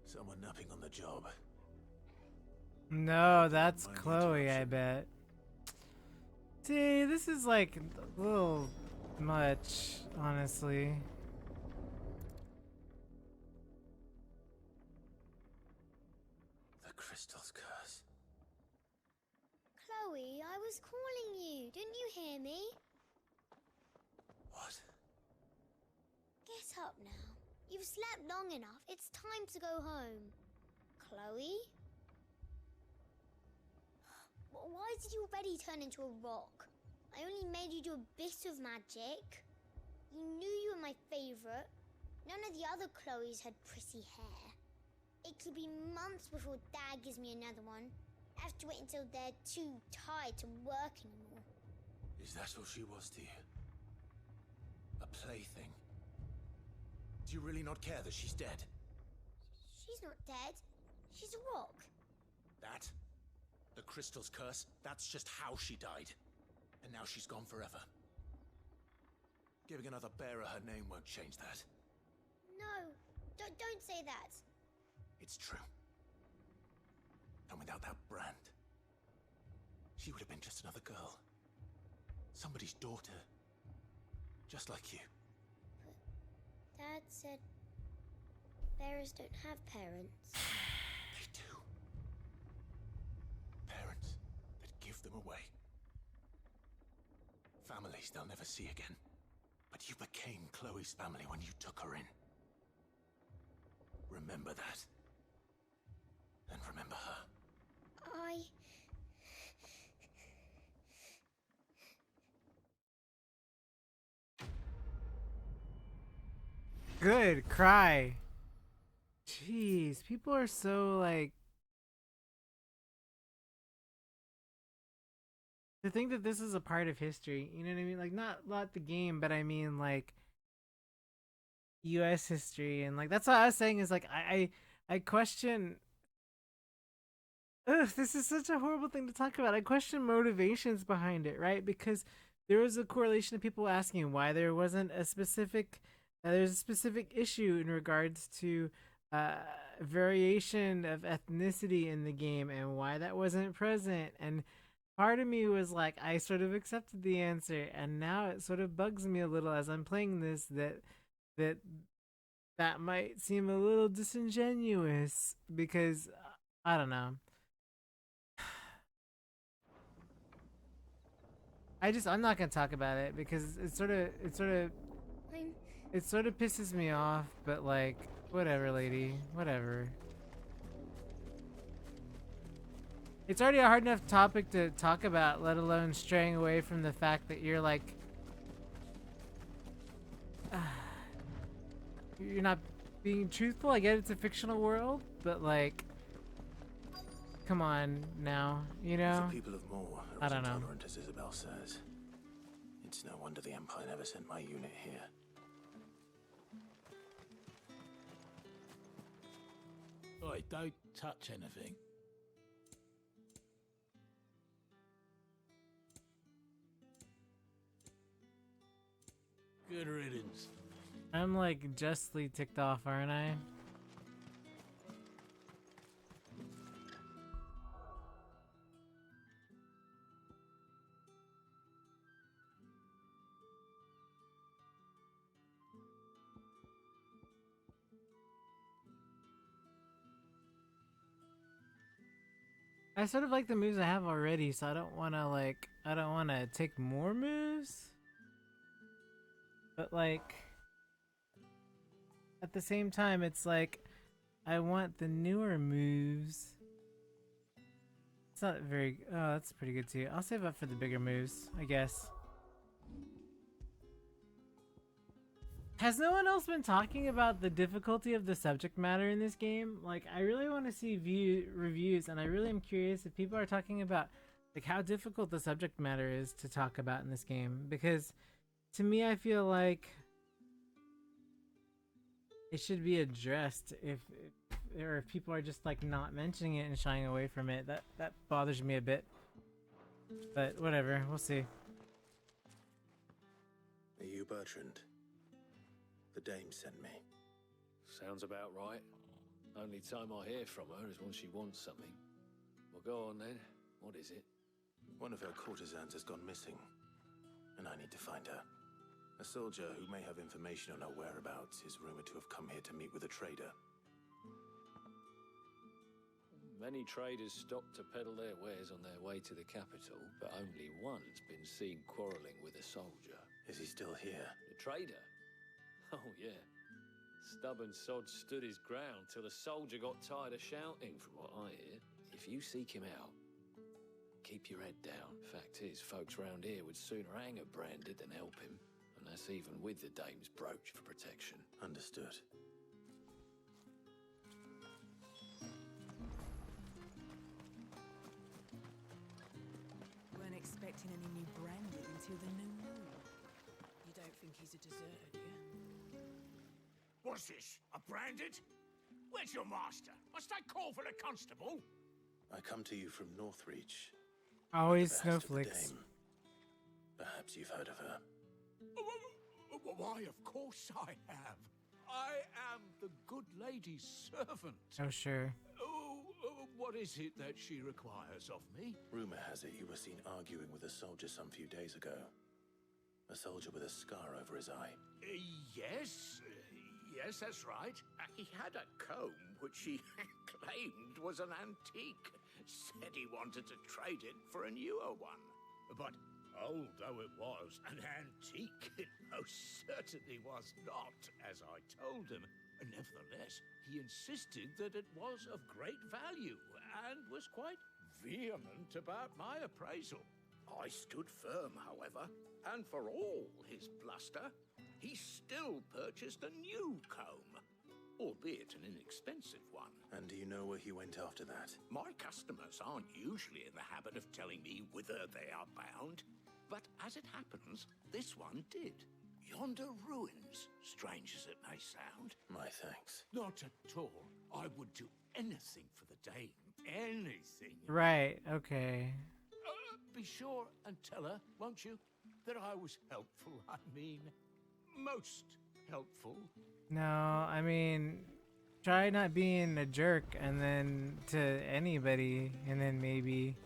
someone napping on the job? No, that's Chloe, I bet. See, this is like a little much, honestly. The crystal's curse. Chloe, I was calling you. Didn't you hear me? What? Get up now. You've slept long enough. It's time to go home. Chloe? Why did you already turn into a rock? I only made you do a bit of magic. You knew you were my favorite. None of the other Chloes had pretty hair. It could be months before Dad gives me another one. I have to wait until they're too tired to work anymore. Is that all she was to you? A plaything? Do you really not care that she's dead? She's not dead. She's a rock. That? The crystal's curse? That's just how she died. And now she's gone forever. Giving another bearer her name won't change that. No, don't say that. It's true. And without that brand, she would have been just another girl. Somebody's daughter. Just like you. Dad said bearers don't have parents. They do. Parents that give them away. Families they'll never see again. But you became Chloe's family when you took her in. Remember that. And remember her. Good, cry. Jeez, people are so like... To think that this is a part of history, you know what I mean? Like, not the game, but I mean, like, U.S. history, and, like, that's what I was saying is, like, I question... Ugh, this is such a horrible thing to talk about. I question motivations behind it, right? Because there was a correlation of people asking why there wasn't a specific... there's a specific issue in regards to variation of ethnicity in the game and why that wasn't present. And part of me was like, I sort of accepted the answer, and now it sort of bugs me a little as I'm playing this that might seem a little disingenuous because I don't know. I'm not gonna talk about it because it sort of pisses me off, but like, whatever, lady, whatever. It's already a hard enough topic to talk about, let alone straying away from the fact that you're like, you're not being truthful. I get it's a fictional world, but like, come on now, you know? The people of Moor are as intolerant as Isabel says. It's no wonder the Empire never sent my unit here. Oi, don't touch anything. Good riddance. I'm like justly ticked off, aren't I? I sort of like the moves I have already, so I don't want to take more moves. But like, at the same time, it's like, I want the newer moves. It's not very, oh, that's pretty good too. I'll save up for the bigger moves, I guess. Has no one else been talking about the difficulty of the subject matter in this game? Like, I really want to see reviews, and I really am curious if people are talking about like how difficult the subject matter is to talk about in this game. Because to me, I feel like it should be addressed if people are just like not mentioning it and shying away from it. That bothers me a bit. But whatever, we'll see. Are you Bertrand? The dame sent me. Sounds about right. Only time I hear from her is when she wants something. Well, go on then. What is it? One of her courtesans has gone missing, and I need to find her. A soldier who may have information on her whereabouts is rumored to have come here to meet with a trader. Many traders stop to peddle their wares on their way to the capital, but only one's been seen quarrelling with a soldier. Is he still here? The trader? Oh, yeah. Stubborn sod stood his ground till the soldier got tired of shouting, from what I hear. If you seek him out, keep your head down. Fact is, folks round here would sooner hang a branded than help him. And that's even with the dame's brooch for protection. Understood. Weren't expecting any new branded until the new moon. You don't think he's a deserter, do you? What's this? A branded? Where's your master? Must I call for the constable? I come to you from Northreach. Always snowflakes. Perhaps you've heard of her. Why, of course I have. I am the good lady's servant. Oh, sure. What is it that she requires of me? Rumor has it you were seen arguing with a soldier some few days ago. A soldier with a scar over his eye. Yes. Yes, that's right. He had a comb which he claimed was an antique. Said he wanted to trade it for a newer one. But old though it was, an antique it most certainly was not, as I told him. Nevertheless, he insisted that it was of great value and was quite vehement about my appraisal. I stood firm, however, and for all his bluster, he still purchased a new comb, albeit an inexpensive one. And do you know where he went after that? My customers aren't usually in the habit of telling me whither they are bound, but as it happens, this one did. Yonder ruins, strange as it may sound. My thanks. Not at all. I would do anything for the dame. Anything. Right, okay. Be sure and tell her, won't you, that I was helpful. I mean, most helpful. No, I mean, try not being a jerk, and then to anybody, and then maybe.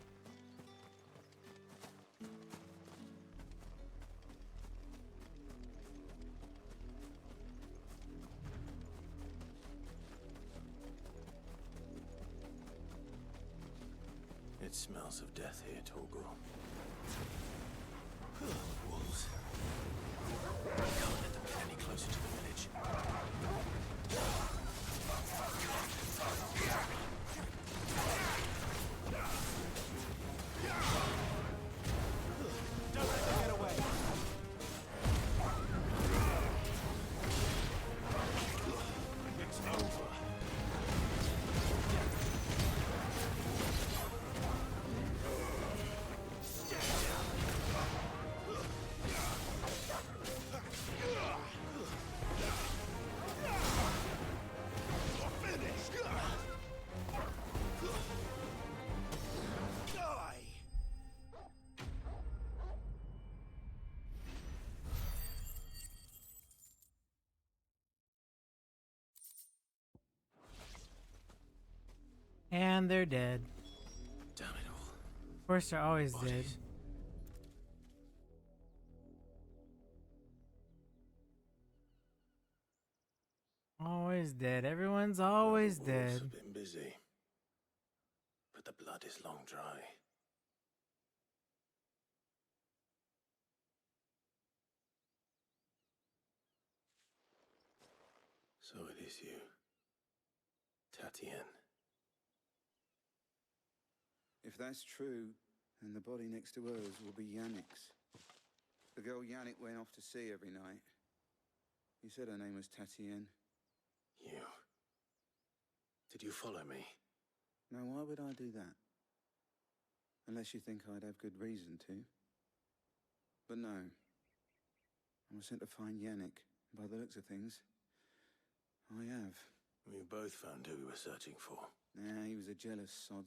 It smells of death here, Torgor. Wolves. Can't let them get any closer to the village. Don't let them get away. It's over. And they're dead. Damn it all. Of course, they're always dead. Always dead. Everyone's always The wolves dead. have been busy, but the blood is long dry. So it is you, Tatienne. If that's true, then the body next to hers will be Yannick's. The girl Yannick went off to see every night. You said her name was Tatienne. You. Did you follow me? Now, why would I do that? Unless you think I'd have good reason to. But no. I was sent to find Yannick. By the looks of things, I have. We both found who we were searching for. Nah, he was a jealous sod.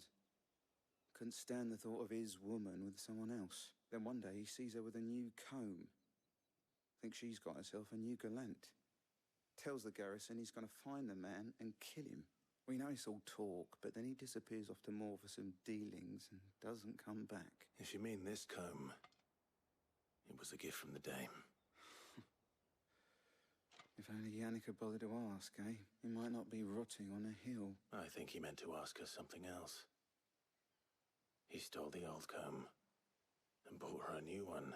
Couldn't stand the thought of his woman with someone else. Then one day he sees her with a new comb. Thinks she's got herself a new gallant. Tells the garrison he's going to find the man and kill him. We know it's all talk, but then he disappears off to Moor for some dealings and doesn't come back. If you mean this comb, it was a gift from the dame. If only Yannick had bothered to ask, eh? He might not be rotting on a hill. I think he meant to ask her something else. He stole the old comb and bought her a new one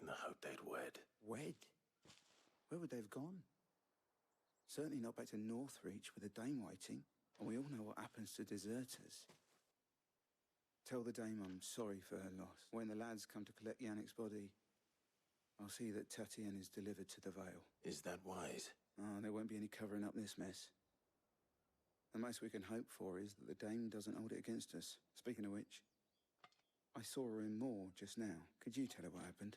in the hope they'd wed. Wed? Where would they have gone? Certainly not back to Northreach with the dame waiting. And we all know what happens to deserters. Tell the dame I'm sorry for her loss. When the lads come to collect Yannick's body, I'll see that Tatienne is delivered to the Vale. Is that wise? Oh, there won't be any covering up this mess. The most we can hope for is that the dame doesn't hold it against us. Speaking of which, I saw her in Moor just now. Could you tell her what happened?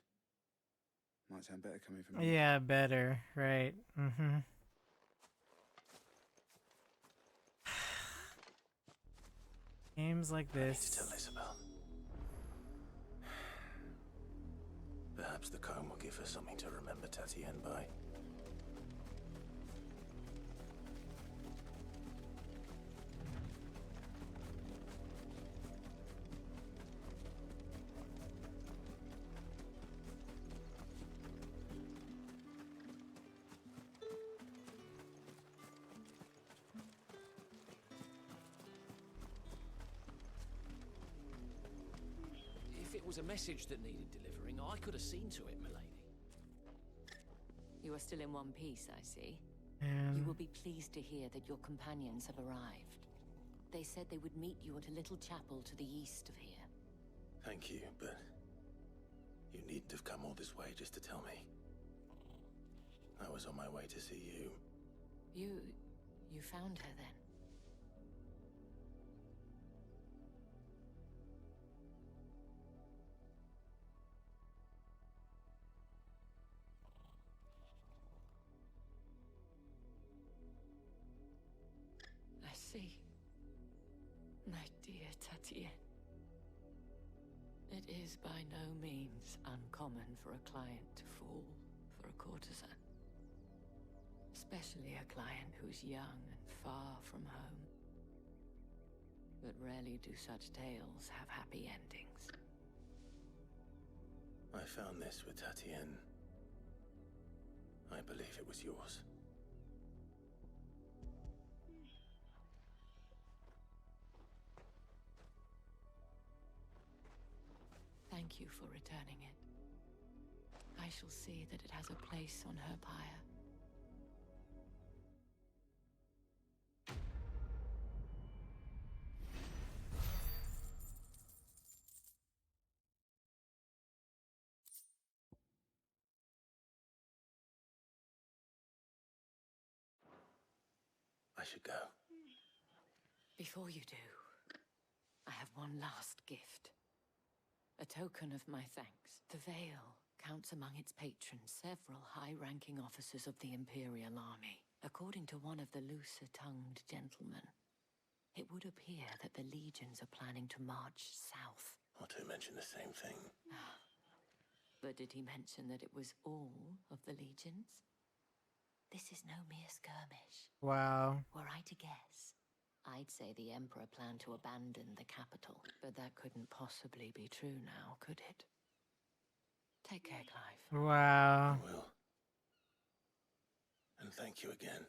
Might sound better coming from you. Yeah, better. Right. Mm-hmm. Games like this. I need to tell Isabel. Perhaps the comb will give her something to remember Tatienne by. If it was a message that needed delivering, I could have seen to it, milady. You are still in one piece, I see. And You will be pleased to hear that your companions have arrived. They said they would meet you at a little chapel to the east of here. Thank you, but you needn't have come all this way just to tell me. I was on my way to see you. You found her then? I see. My dear Tatienne. It is by no means uncommon for a client to fall for a courtesan. Especially a client who's young and far from home. But rarely do such tales have happy endings. I found this with Tatienne. I believe it was yours. Thank you for returning it. I shall see that it has a place on her pyre. I should go. Before you do, I have one last gift. A token of my thanks. The Veil counts among its patrons several high-ranking officers of the Imperial Army. According to one of the looser-tongued gentlemen, it would appear that the legions are planning to march south. Or to mention the same thing. But did he mention that it was all of the legions? This is no mere skirmish. Wow. Were I to guess, I'd say the Emperor planned to abandon the capital. But that couldn't possibly be true now, could it? Take care, Clive. Wow. I will. And thank you again.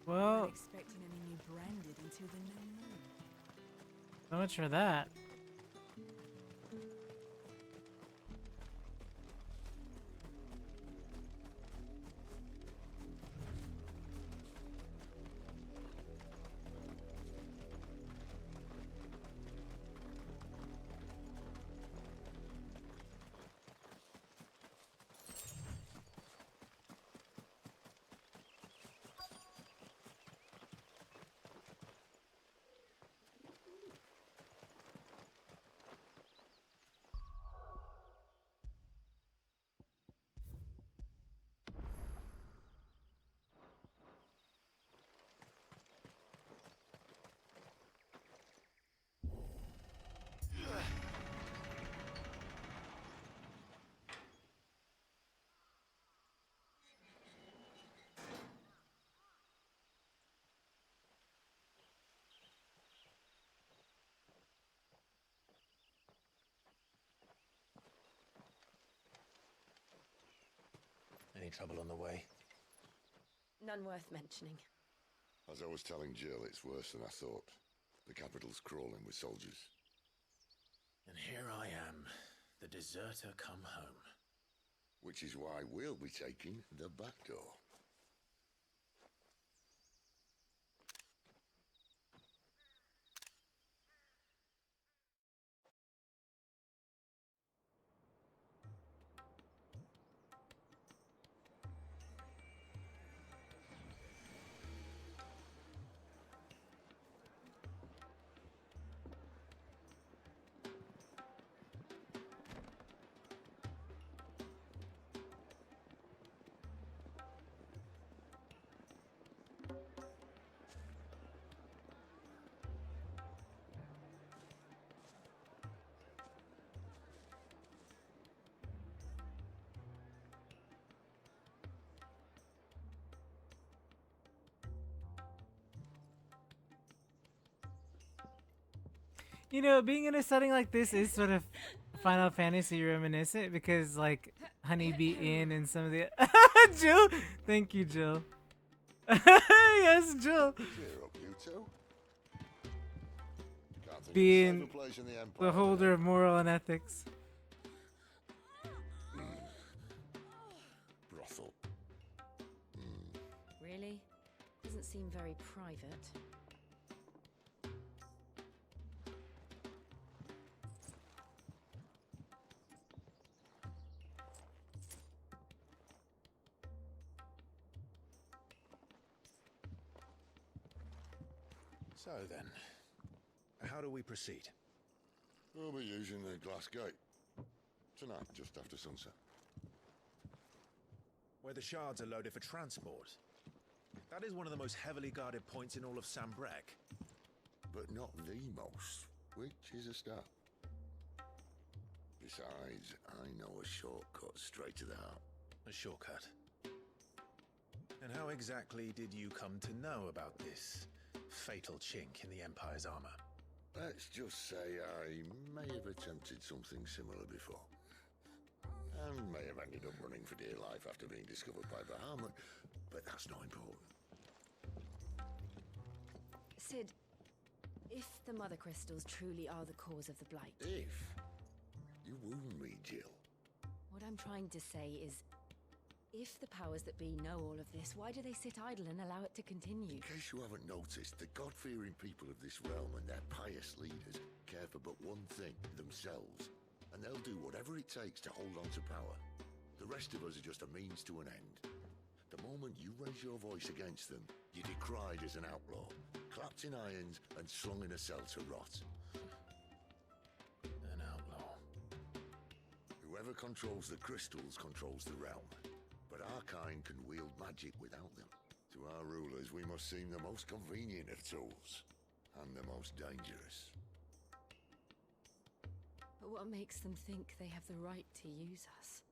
Well, Not expecting any new branded until the new moon. so much for that. Any trouble on the way? None worth mentioning. As I was telling Jill, it's worse than I thought. The capital's crawling with soldiers. And here I am, the deserter come home. Which is why we'll be taking the back door. You know, being in a setting like this is sort of Final Fantasy reminiscent because, like, Honeybee Inn and some of the Jill, thank you, Jill. Yes, Jill. Cheer up, you two. Can't think Being of a place in the Empire. the holder of moral and ethics. Brothel. Really? Doesn't seem very private. So then, how do we proceed? We'll be using the glass gate. Tonight, just after sunset. Where the shards are loaded for transport. That is one of the most heavily guarded points in all of Sambrek. But not the most, which is a start. Besides, I know a shortcut straight to the heart. A shortcut? And how exactly did you come to know about this fatal chink in the Empire's armor? Let's just say I may have attempted something similar before. And may have ended up running for dear life after being discovered by Bahamut, but that's not important. Sid, if the Mother Crystals truly are the cause of the Blight... If? You wound me, Jill. What I'm trying to say is, if the powers that be know all of this, why do they sit idle and allow it to continue? In case you haven't noticed, the God-fearing people of this realm and their pious leaders care for but one thing, themselves. And they'll do whatever it takes to hold on to power. The rest of us are just a means to an end. The moment you raise your voice against them, you're decried as an outlaw, clapped in irons and slung in a cell to rot. An outlaw. Whoever controls the crystals controls the realm. But our kind can wield magic without them. To our rulers, we must seem the most convenient of tools, and the most dangerous. But what makes them think they have the right to use us?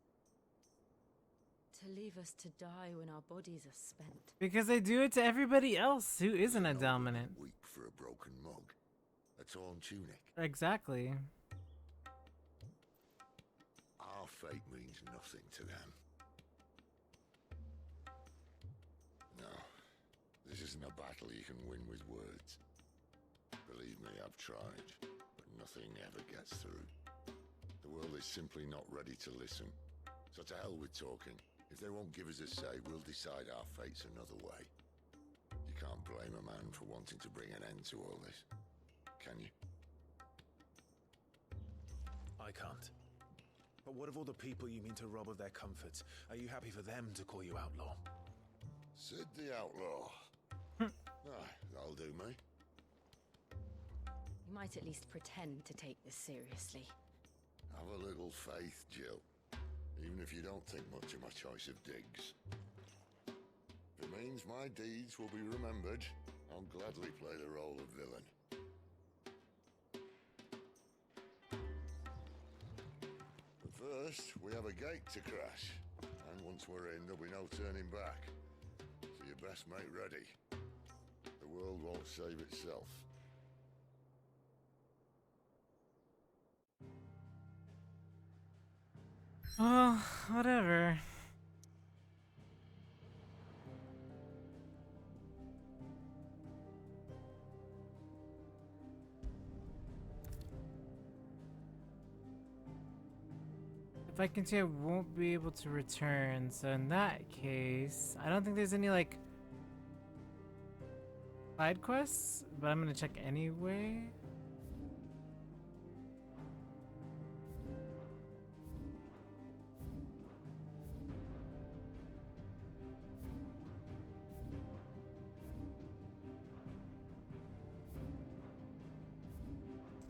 To leave us to die when our bodies are spent? Because they do it to everybody else who isn't a dominant. Weep for a broken mug, a torn tunic. Exactly. Our fate means nothing to them. No, this isn't a battle you can win with words. Believe me, I've tried, but nothing ever gets through. The world is simply not ready to listen. So to hell with talking. If they won't give us a say, we'll decide our fates another way. You can't blame a man for wanting to bring an end to all this, can you? I can't. But what of all the people you mean to rob of their comforts? Are you happy for them to call you outlaw? Sid the outlaw. That'll do me. You might at least pretend to take this seriously. Have a little faith, Jill. Even if you don't think much of my choice of digs. If it means my deeds will be remembered, I'll gladly play the role of villain. But first, we have a gate to crash. And once we're in, there'll be no turning back. So you best make ready. The world won't save itself. Well, whatever. If I continue, I won't be able to return. So in that case, I don't think there's any like side quests, but I'm gonna check anyway.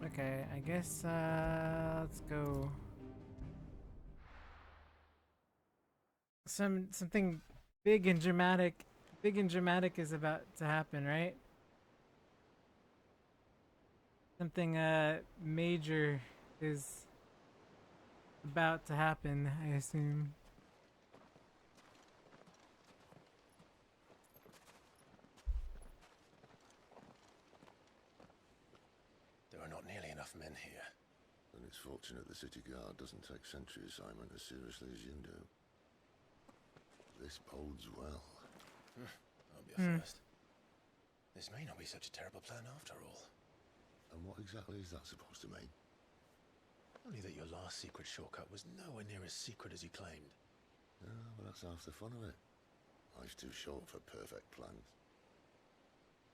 Okay, I guess let's go. Something big and dramatic is about to happen, right? Something major is about to happen, I assume. There are not nearly enough men here. Then it's fortunate the city guard doesn't take sentry assignment as seriously as you do. This bodes well. I'll be a first. This may not be such a terrible plan after all. And what exactly is that supposed to mean? Only that your last secret shortcut was nowhere near as secret as you claimed. Yeah, but that's half the fun of it. Life's too short for perfect plans.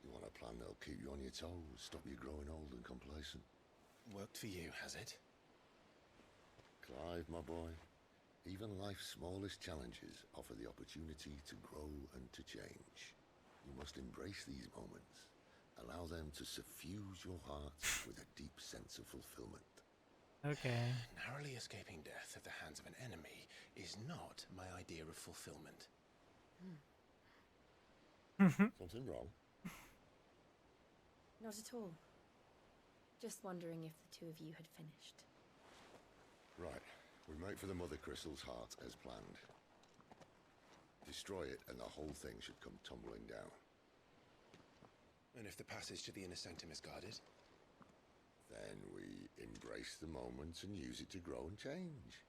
You want a plan that'll keep you on your toes, stop you growing old and complacent. Worked for you, has it? Clive, my boy, even life's smallest challenges offer the opportunity to grow and to change. You must embrace these moments. Allow them to suffuse your heart with a deep sense of fulfillment. Okay. Narrowly escaping death at the hands of an enemy is not my idea of fulfillment. Something wrong? Not at all. Just wondering if the two of you had finished. Right. We make for the Mother Crystal's heart as planned. Destroy it and the whole thing should come tumbling down. And if the passage to the inner sanctum is guarded? Then we embrace the moment and use it to grow and change.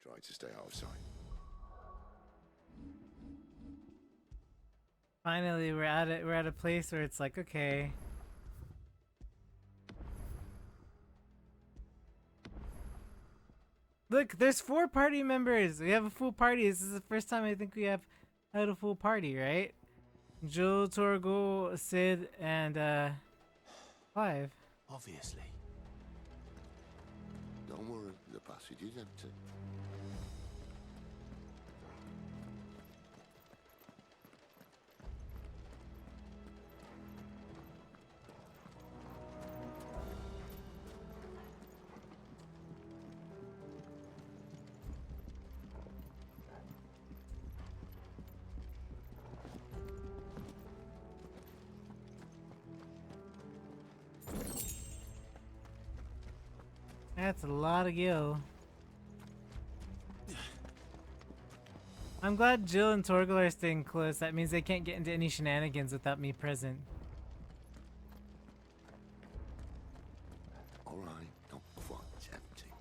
Try to stay out of sight. Finally, we're at a place where it's like, okay. Look, there's 4 party members. We have a full party. This is the first time I think we have had a full party, right? Joel, Torgo, Sid, and 5. Obviously. Don't worry, the passage is empty. That's a lot of gil. I'm glad Jill and Torgal are staying close. That means they can't get into any shenanigans without me present. Alright, not quite empty.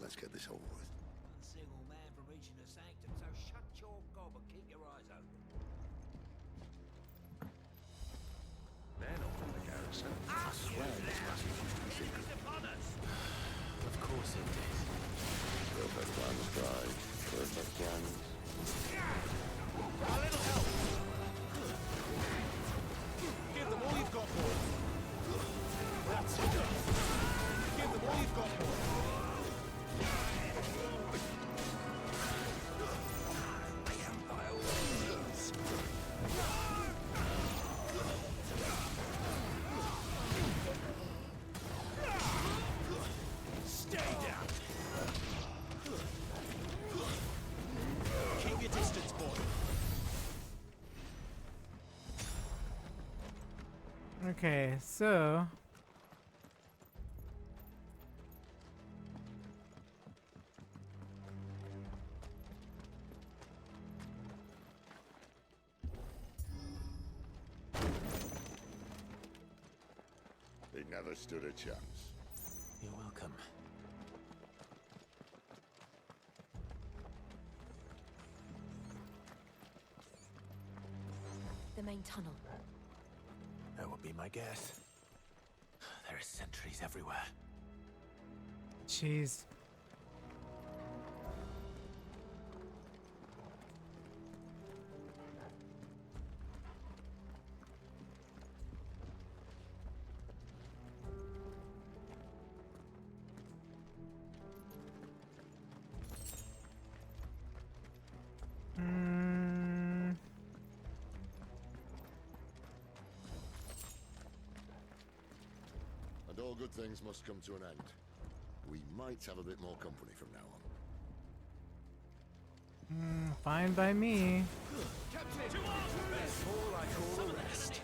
Let's get this over with. One single man from reaching the sanctum, so shut your gob and keep your eyes open. They're not from the garrison. I swear this passage used to be secret. Of course it did. Perfect plans, guys. Perfect plans. A little help! Give them all you've got, boy. That's it. Give them all you've got, boy. I am by all means. Stay down. Keep your distance, boy. Okay, so They never stood a chance. You're welcome. The main tunnel. That would be my guess. There are sentries everywhere. jeez. And all good things must come to an end. We might have a bit more company from now on. Fine by me. Captain! That's all I call the rest.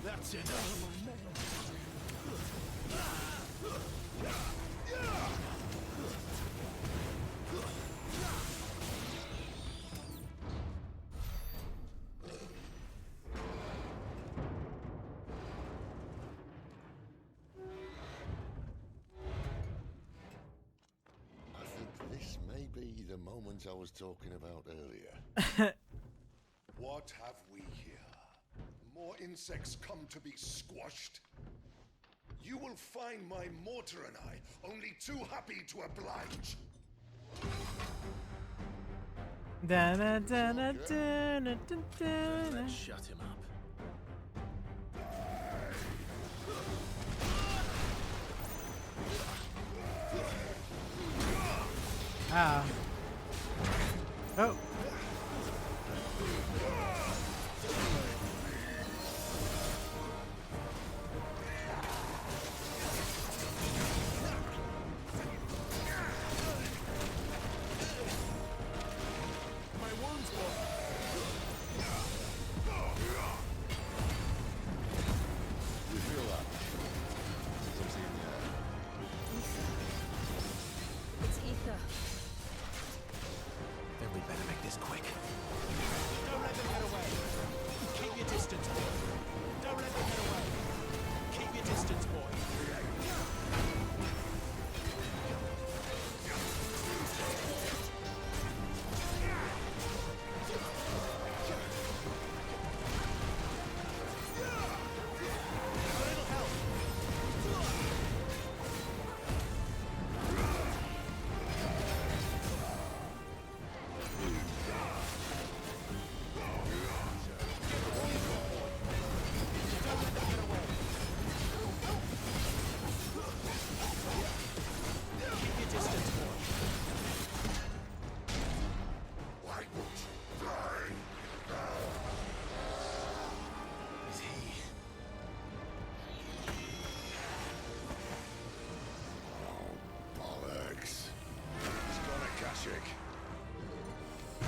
That's it. I think this may be the moment I was talking about earlier. What have we here? More insects come to be squashed? You will find my mortar and I only too happy to oblige. Let's shut him up. Ah. Oh. You feel that? Something in the air. It's ether. Then we'd better make this quick. Don't let them get away. Keep your distance, boy. Don't let them get away. Keep your distance, boy.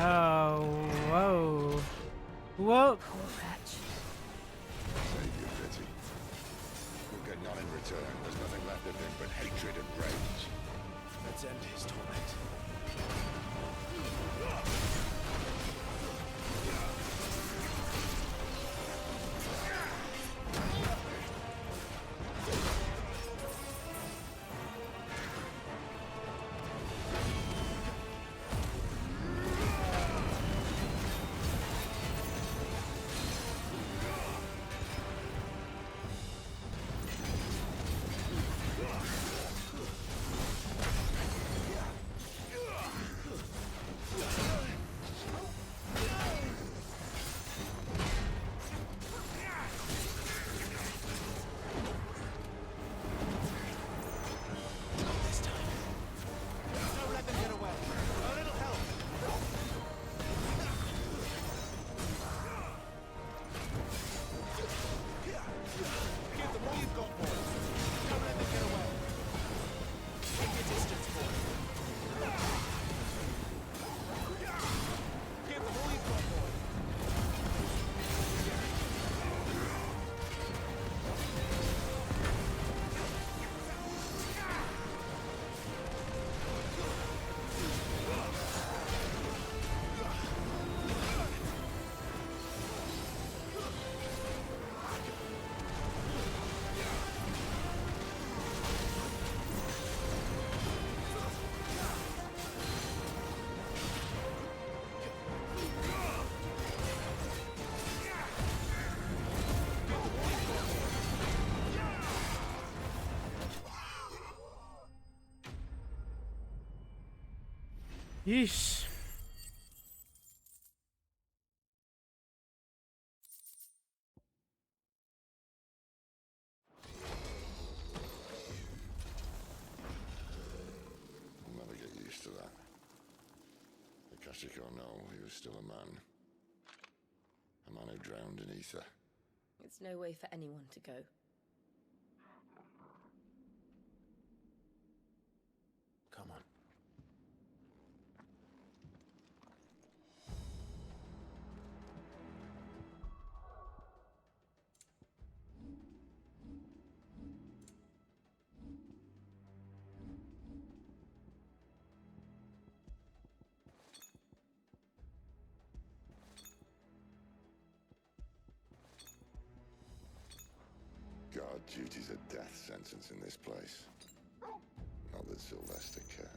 Oh, whoa. Whoa. Save your pity. You'll get none in return. There's nothing left of him but hatred and rage. Let's end his torment. Yeesh. I'll never get used to that. Akashic or no, he was still a man. A man who drowned in ether. It's no way for anyone to go. Come on. God, duty's a death sentence in this place. Not that Sylvester cares.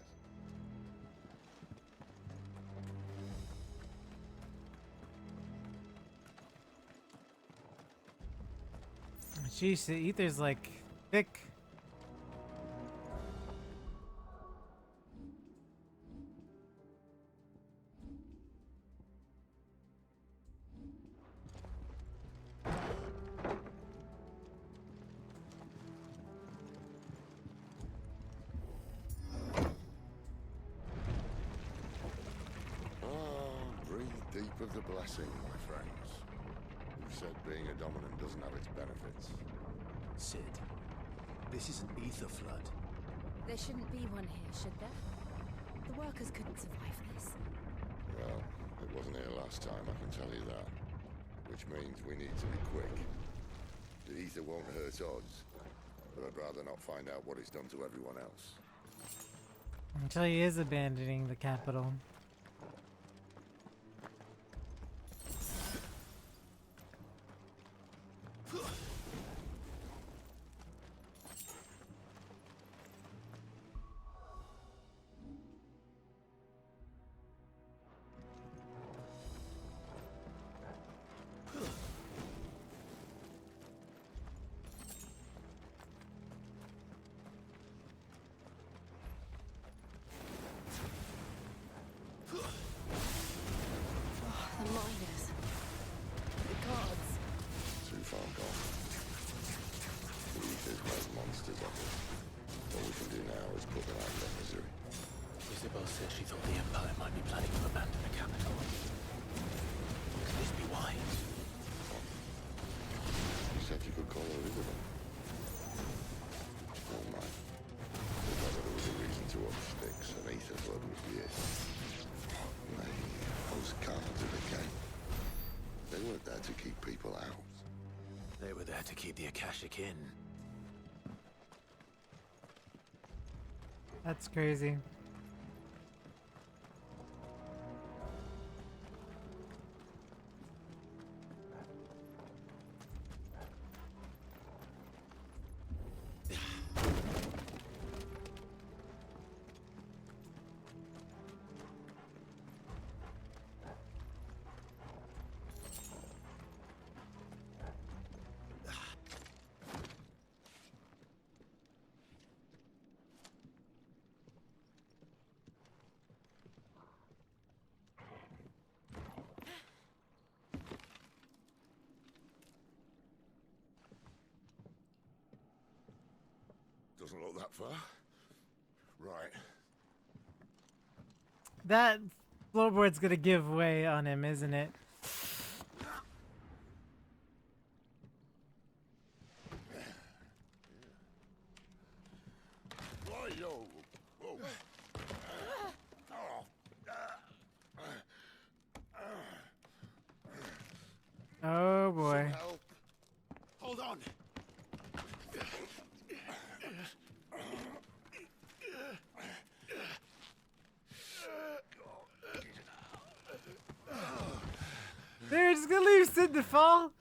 Jeez, the ether's like thick. of the blessing, my friends. Who said being a dominant doesn't have its benefits? Sid, this is an ether flood. There shouldn't be one here, should there? The workers couldn't survive this. Well, it wasn't here last time, I can tell you that. Which means we need to be quick. The ether won't hurt odds, but I'd rather not find out what it's done to everyone else. Until he is abandoning the capital. To keep people out. They were there to keep the Akashic in. That's crazy. Doesn't look that far. Right. That floorboard's gonna give way on him, isn't it? Oh boy. Hold on. They're just gonna leave Sid to fall.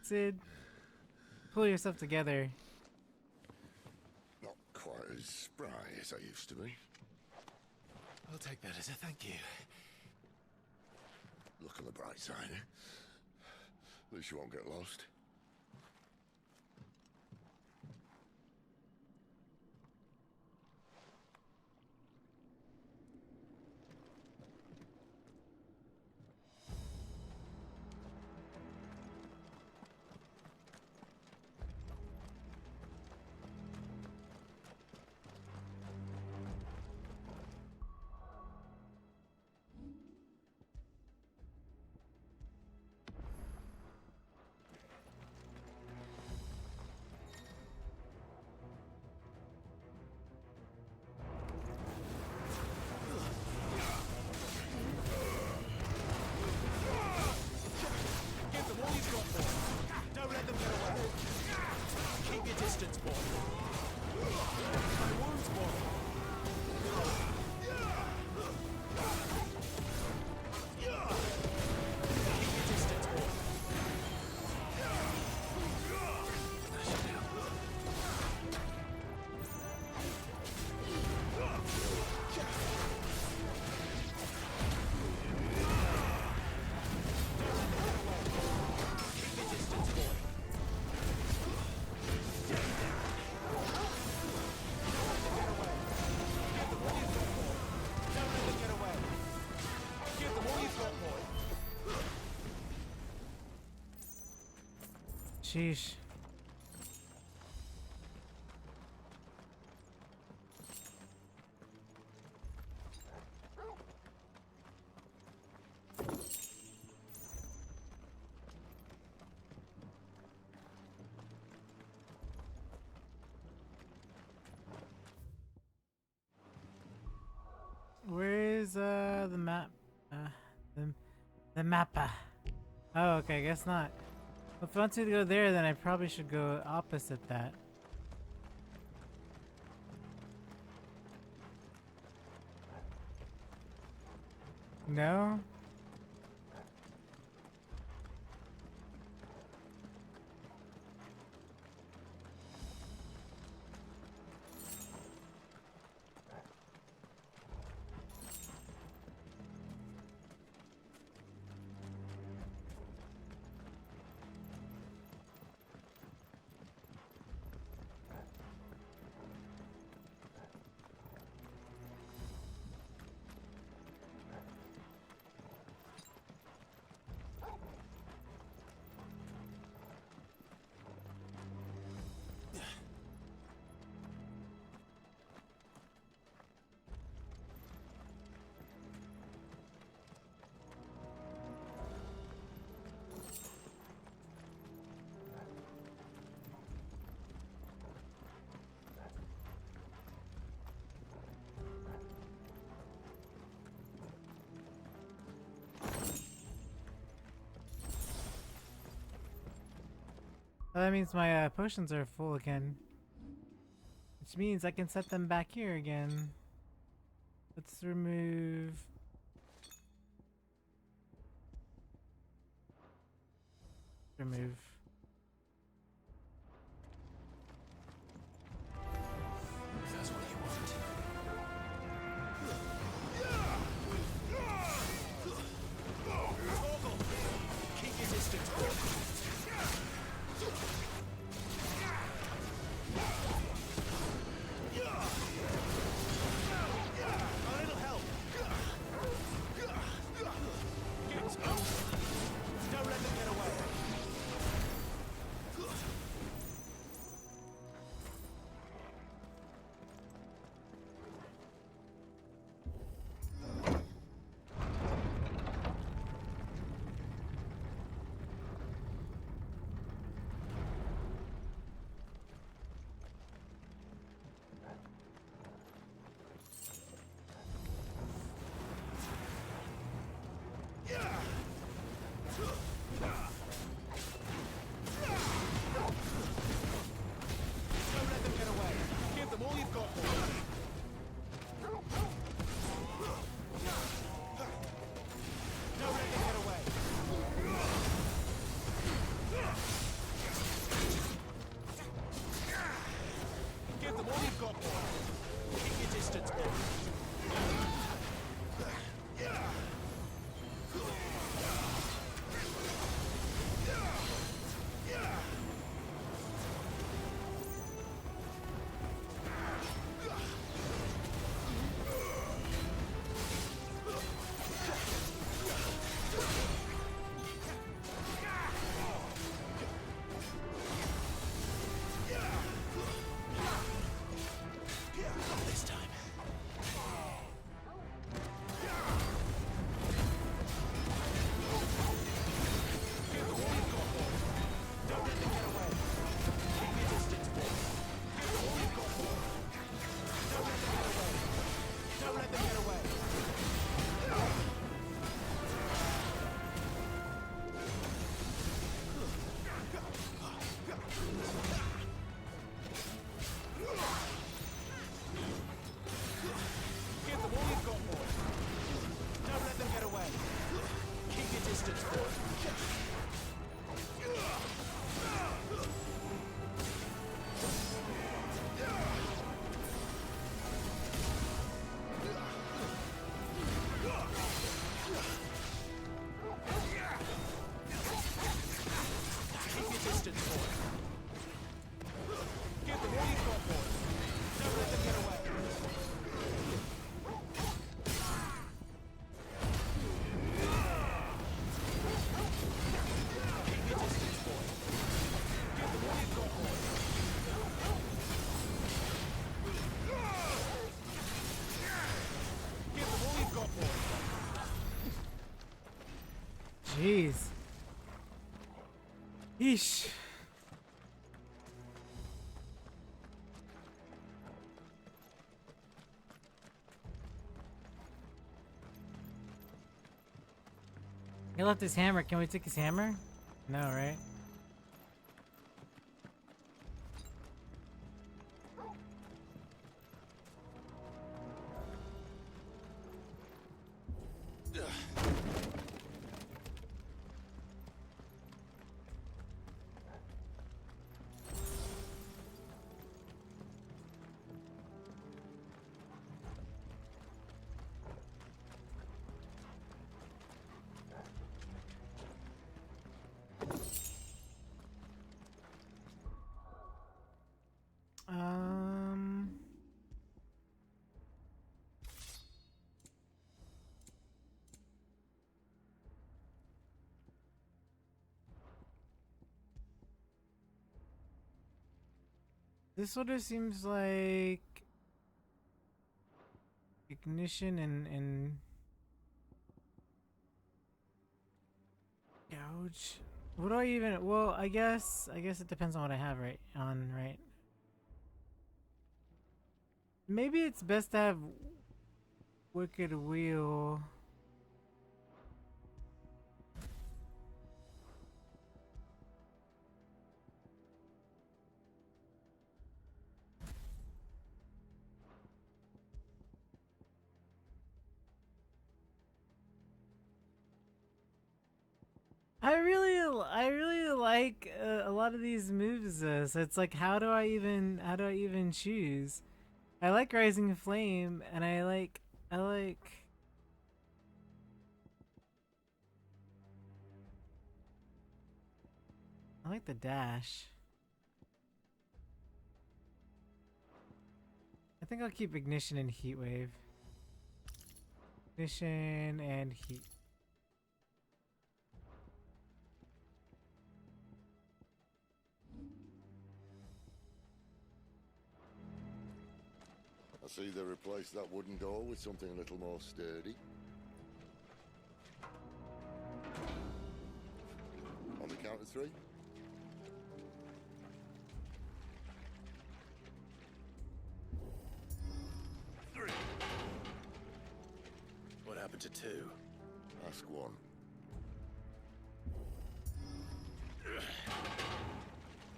Sid, pull yourself together. Not quite as spry as I used to be. I'll take that as a thank you. Look on the bright side, eh? At least you won't get lost. Sheesh. The mappa. Oh, okay, I guess not. Well, if I want to go there, then I probably should go opposite that. No? Well, that means my potions are full again. Which means I can set them back here again. Let's remove... Remove. If that's what you want. Torgal! Keep your distance, Torgal. A little help. It's over. Don't let them get away. Don't let them get away. Give them all you've got for them. Don't let them get away. Give them all you've got for them. Keep your distance, boys. This time. Give them all you've got for them. Don't let them get away. Keep your distance, boys. Give them all you've got for them. Don't let them get away. Don't let them get away. Give them all you've got for them. Don't let them get away. Keep your distance, boys. Keep your distance, boys. Give them all you've got, boys. Don't let them get away. Keep your distance, boys. Give them all you've got, boys. Give them all you've got, boys. Jeez. Yeesh. He left his hammer. Can we take his hammer? No, right? This sort of seems like ignition and gouge. What do I even? Well, I guess it depends on what I have right. Maybe it's best to have Wicked Wheel. I really like a lot of these moves. So it's like, how do I even choose? I like Rising Flame, and I like the dash. I think I'll keep Ignition and Heat Wave. Ignition and Heat. I see they replaced that wooden door with something a little more sturdy. On the count of 3. What happened to 2? Ask 1.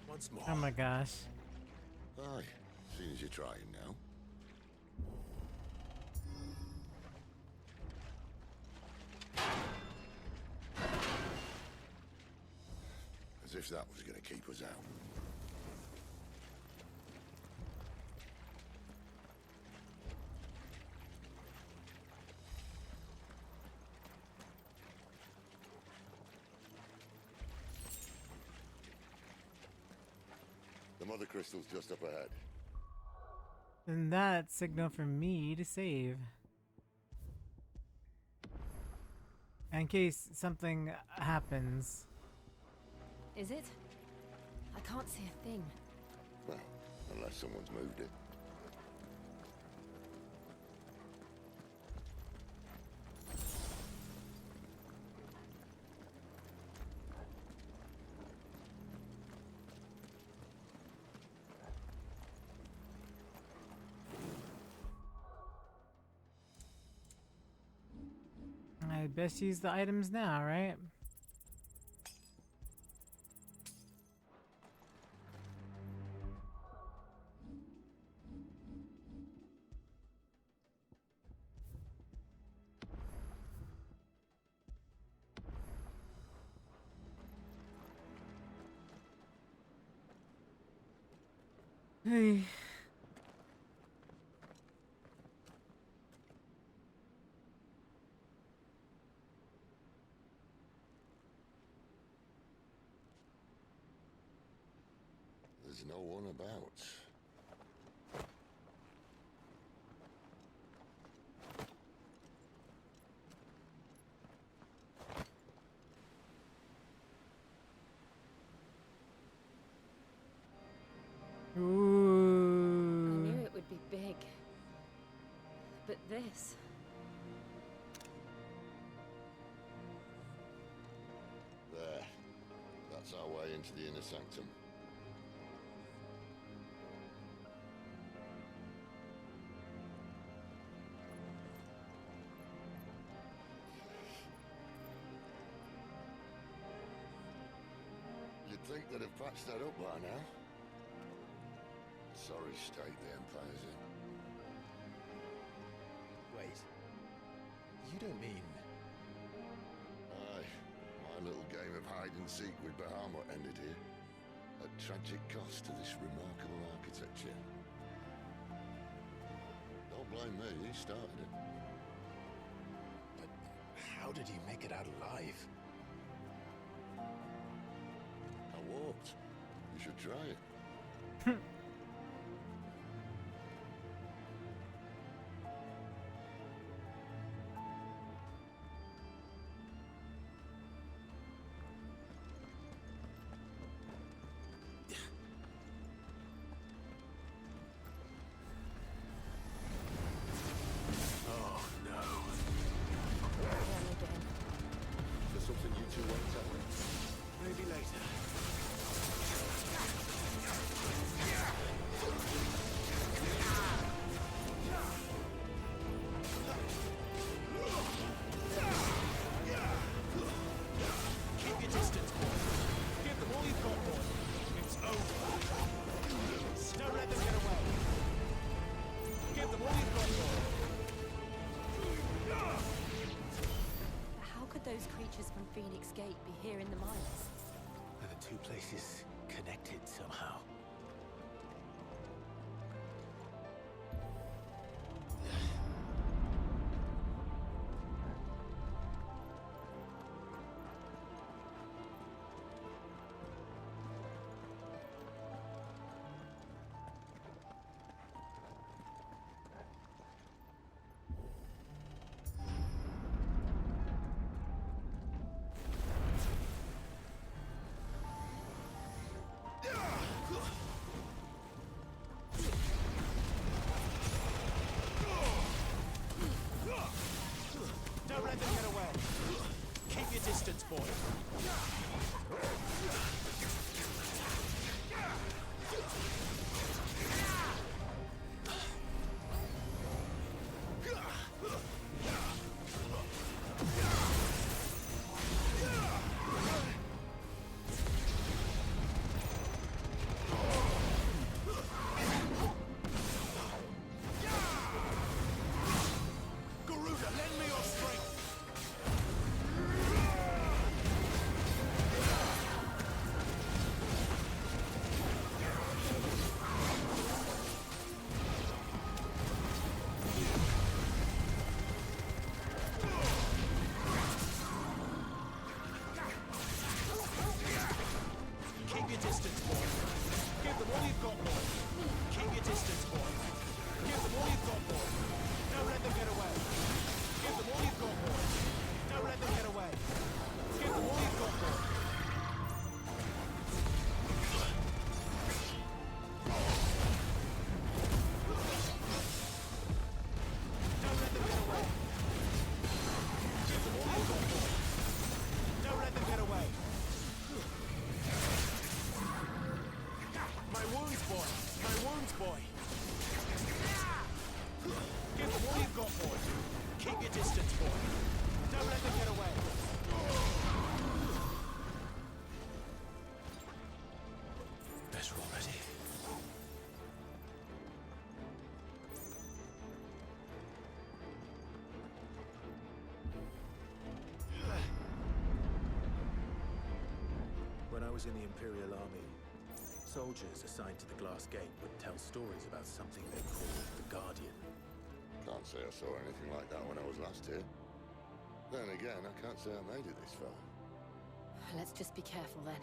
Once more. Oh my gosh. Aye, seeing as you're trying now. As if that was going to keep us out. The mother crystal's just up ahead. And that's signal for me to save. In case something happens. Is it? I can't see a thing. Well, unless someone's moved it. I'd best use the items now, right? Hey. There's no one about. Ooh. I knew it would be big. But this... There. That's our way into the inner sanctum. You'd think they'd have patched that up by now. Sorry state the Empire's in. Wait. You don't mean... Aye. My little game of hide-and-seek with Bahamut ended here. At tragic cost to this remarkable architecture. Don't blame me, he started it. But how did he make it out alive? I walked. You should try it. Something you two want to tell me? Maybe later. Keep your distance, boy. Give them all you've got, boy. It's over. Don't let them get away. Give them all you've got, boy. How could those creatures from Phoenix Gate be here in the mines? Are the two places connected somehow? Don't let them get away. Keep your distance, boy. Garuda, lend me your strength. Keep your distance, boy. Give them all you've got, boy. Keep your distance, boy. Give them all you've got, boy. Don't let them get away. Give them all you've got, boy. Don't let them get away. Give them all you've got, boy. Don't let them get away. Give them all you've got, boy. Don't let them get away. My wounds, boy. My wounds, boy. Give them all you've got, boy. Keep your distance, boy. Don't let them get away. Better already. When I was in the Imperial Army, soldiers assigned to the Glass Gate would tell stories about something they called the Guardian. Can't say I saw anything like that when I was last here. Then again, I can't say I made it this far. Let's just be careful then.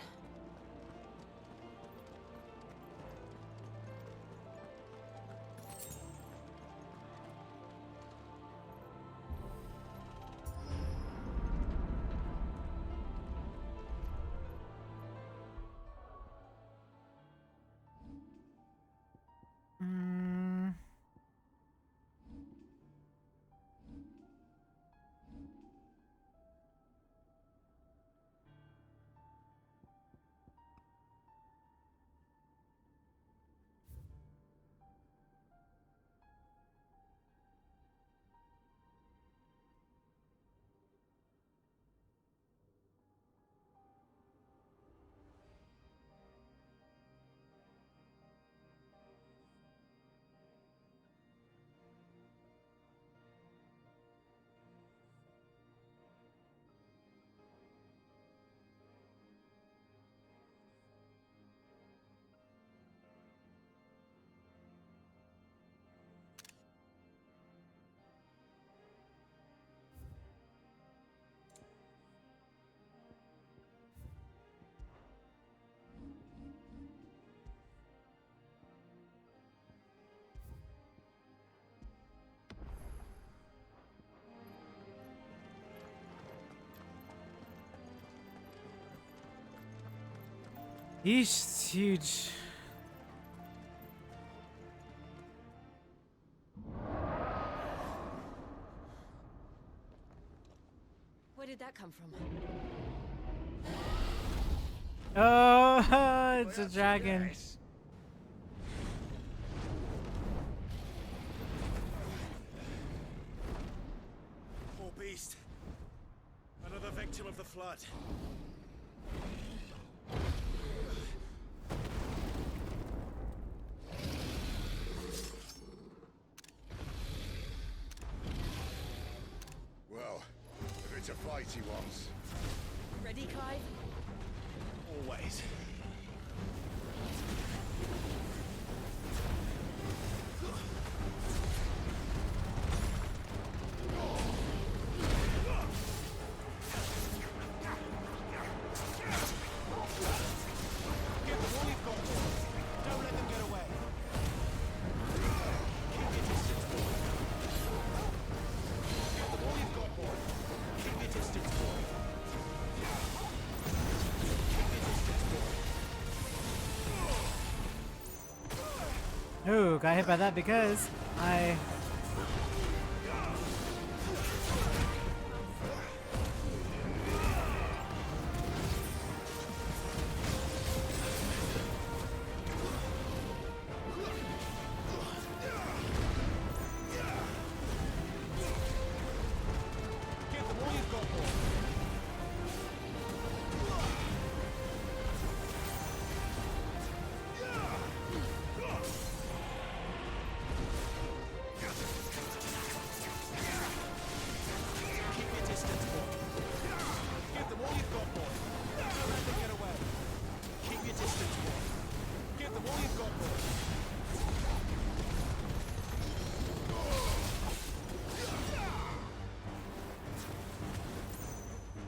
Yeesh, it's huge. Where did that come from? Oh, it's a dragon. Poor beast. Another victim of the flood. Well, if it's a fight he wants. Ready, Clive? Always. Ooh, got hit by that because I...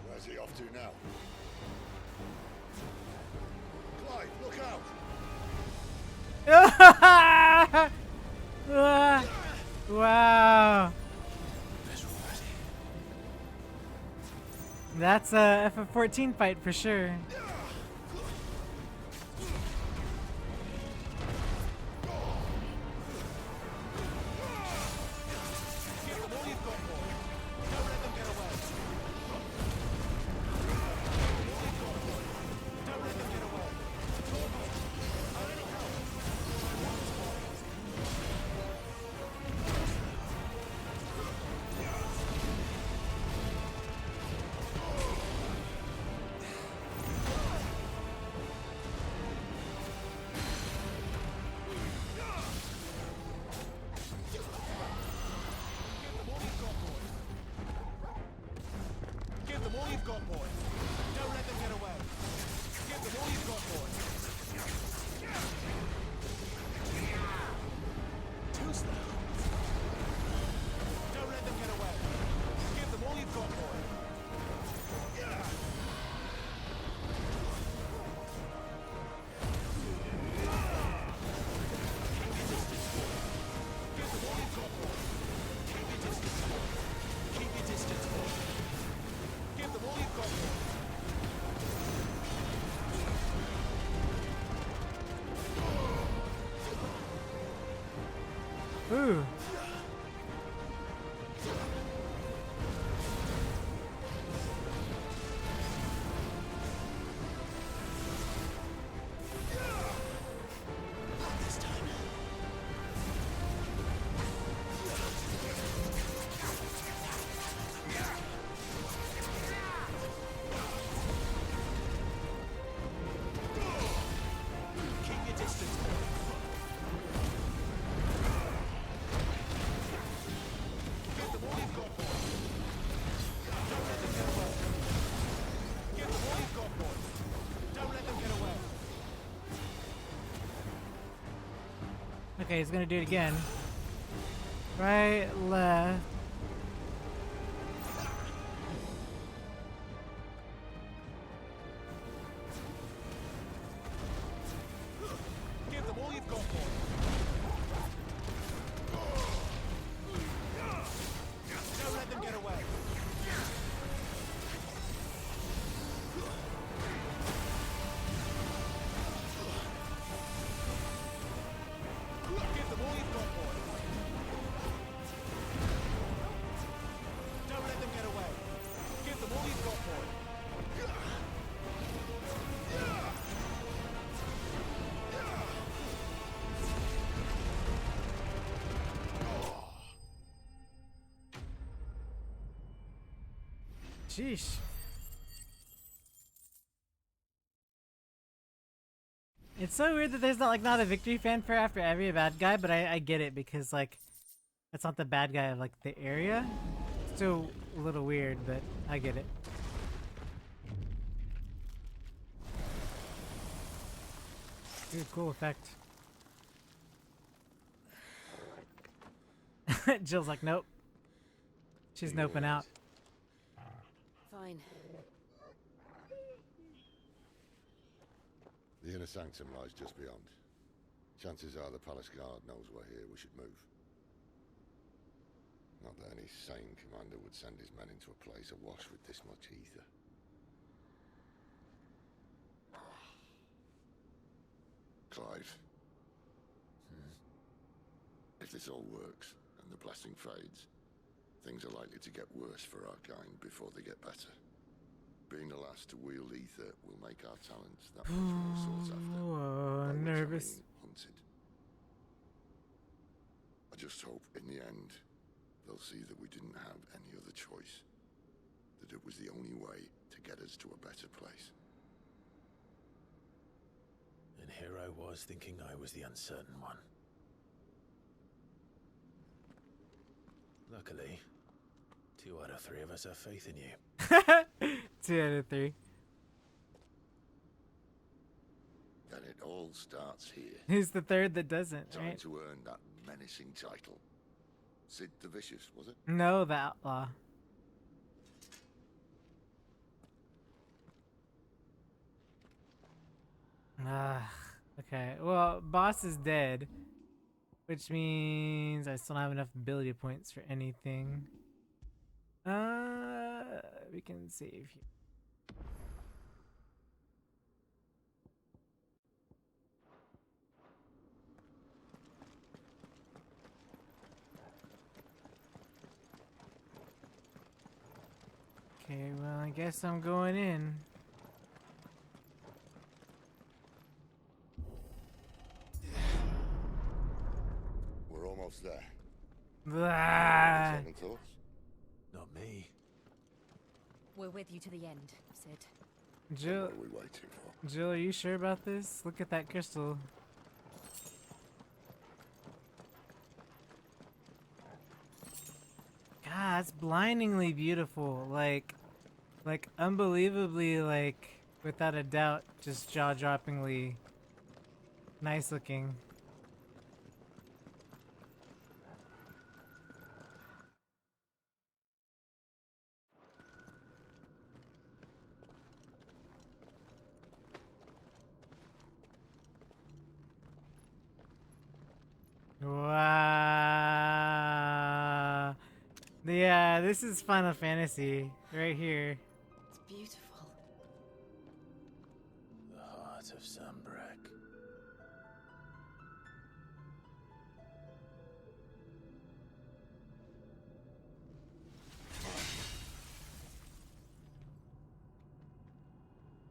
Where's he off to now? Clive, look out! Wow. That's a FF14 fight for sure. Ooh. Okay, he's gonna do it again. Right, left. Give them all you've got, boy. Don't let them get away. all you've got, boy. Don't let them get away. Give them all you've got, boy. Sheesh. It's so weird that there's not a victory fanfare after every bad guy, but I get it because like that's not the bad guy of like the area. Still a little weird, but I get it. Dude, cool effect. Jill's like, nope. She's noping out. Fine. The inner sanctum lies just beyond. Chances are the palace guard knows we're here. We should move. Not that any sane commander would send his men into a place awash with this much ether. Clive. If this all works, and the blessing fades, things are likely to get worse for our kind before they get better. Being the last to wield ether will make our talents that much more sought after. Oh, nervous. Hunted. I just hope in the end they'll see that we didn't have any other choice. That it was the only way to get us to a better place. And here I was thinking I was the uncertain one. Luckily, 2 out of 3 of us have faith in you. 2 out of 3. And it all starts here. Who's the third that doesn't, Time right? to earn that menacing title. Sid the Vicious, was it? No, the outlaw. Okay. Well, boss is dead, which means I still don't have enough ability points for anything. We can save here. Okay, well, I guess I'm going in. We're almost there. Ah. Second thoughts? Not me. We're with you to the end, Sid. Jill, What are we waiting for? Jill, are you sure about this? Look at that crystal. God, it's blindingly beautiful. Like unbelievably, like, without a doubt, just jaw-droppingly nice looking. Wow. Yeah, this is Final Fantasy right here. It's beautiful. The heart of Sunbreak.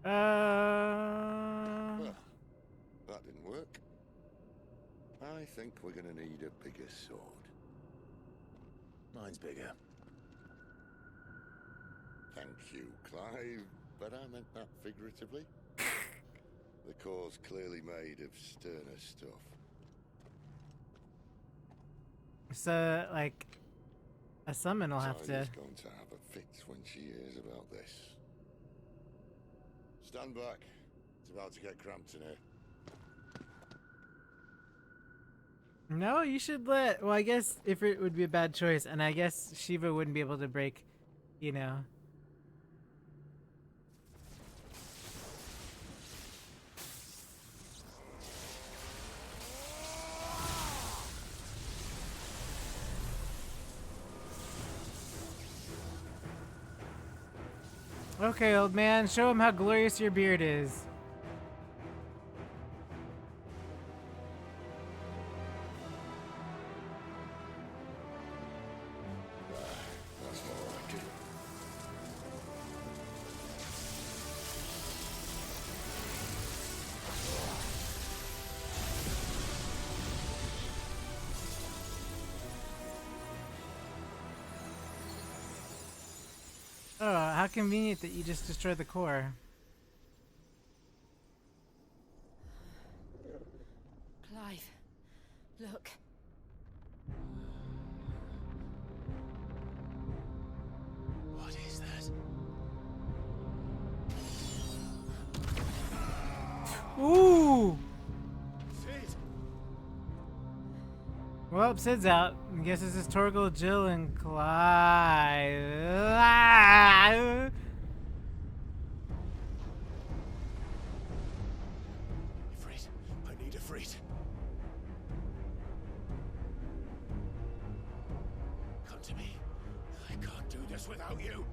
Well, that didn't work. I think we're gonna need a bigger sword. Mine's bigger. Thank you, Clive, but I meant that figuratively. The core's clearly made of sterner stuff. So, like, a summon will have to. Tiny's going to have a fit when she hears about this. Stand back. It's about to get cramped in here. No, you should let. Well, I guess if it would be a bad choice, and I guess Shiva wouldn't be able to break, you know. Okay, old man, show him how glorious your beard is. how convenient that you just destroyed the core. Clive, look. What is that? Ooh! Sid! Well, Sid's out. I guess this is Torgal, Jill, and Clive. Ah! Ifrit, I need Ifrit. Come to me. I can't do this without you.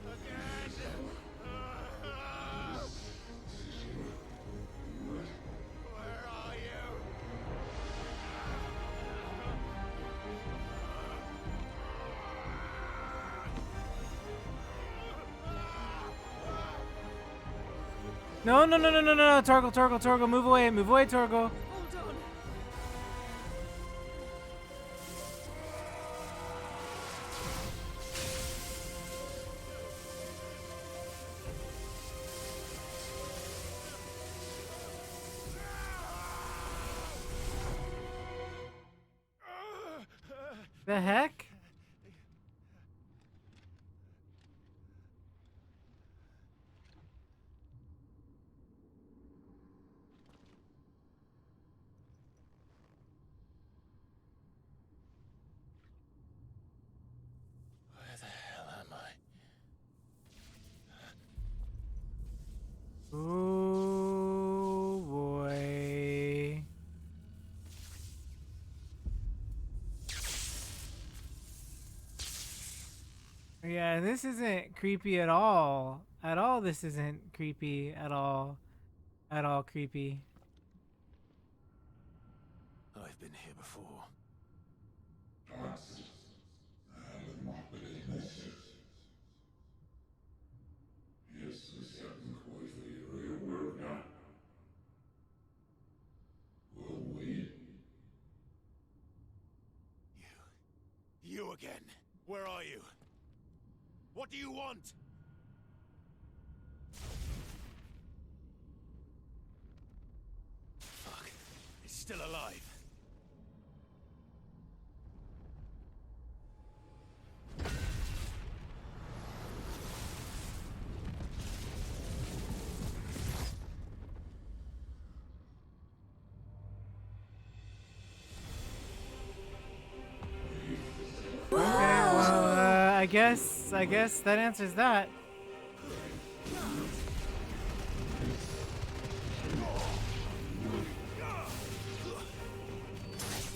Not again. Where are you? No, no, no, no, no, no, Torgal, Torgal, Torgal, move away, Torgal. Hold on. The heck? Where the hell am I? Oh boy. Yeah, this isn't creepy at all. At all, this isn't creepy at all. At all creepy. I've been here before. You again. Where are you? What do you want? Fuck. It's still alive. Okay, well, I guess that answers that.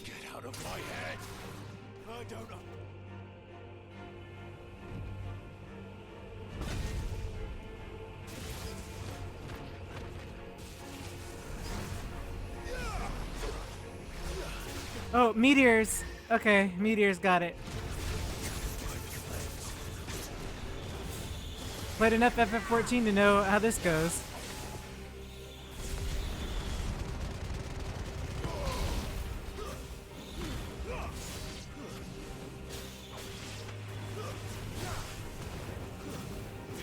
Get out of my head! I don't know. Oh, meteors. Okay, meteors, got it. Played enough FF14 to know how this goes.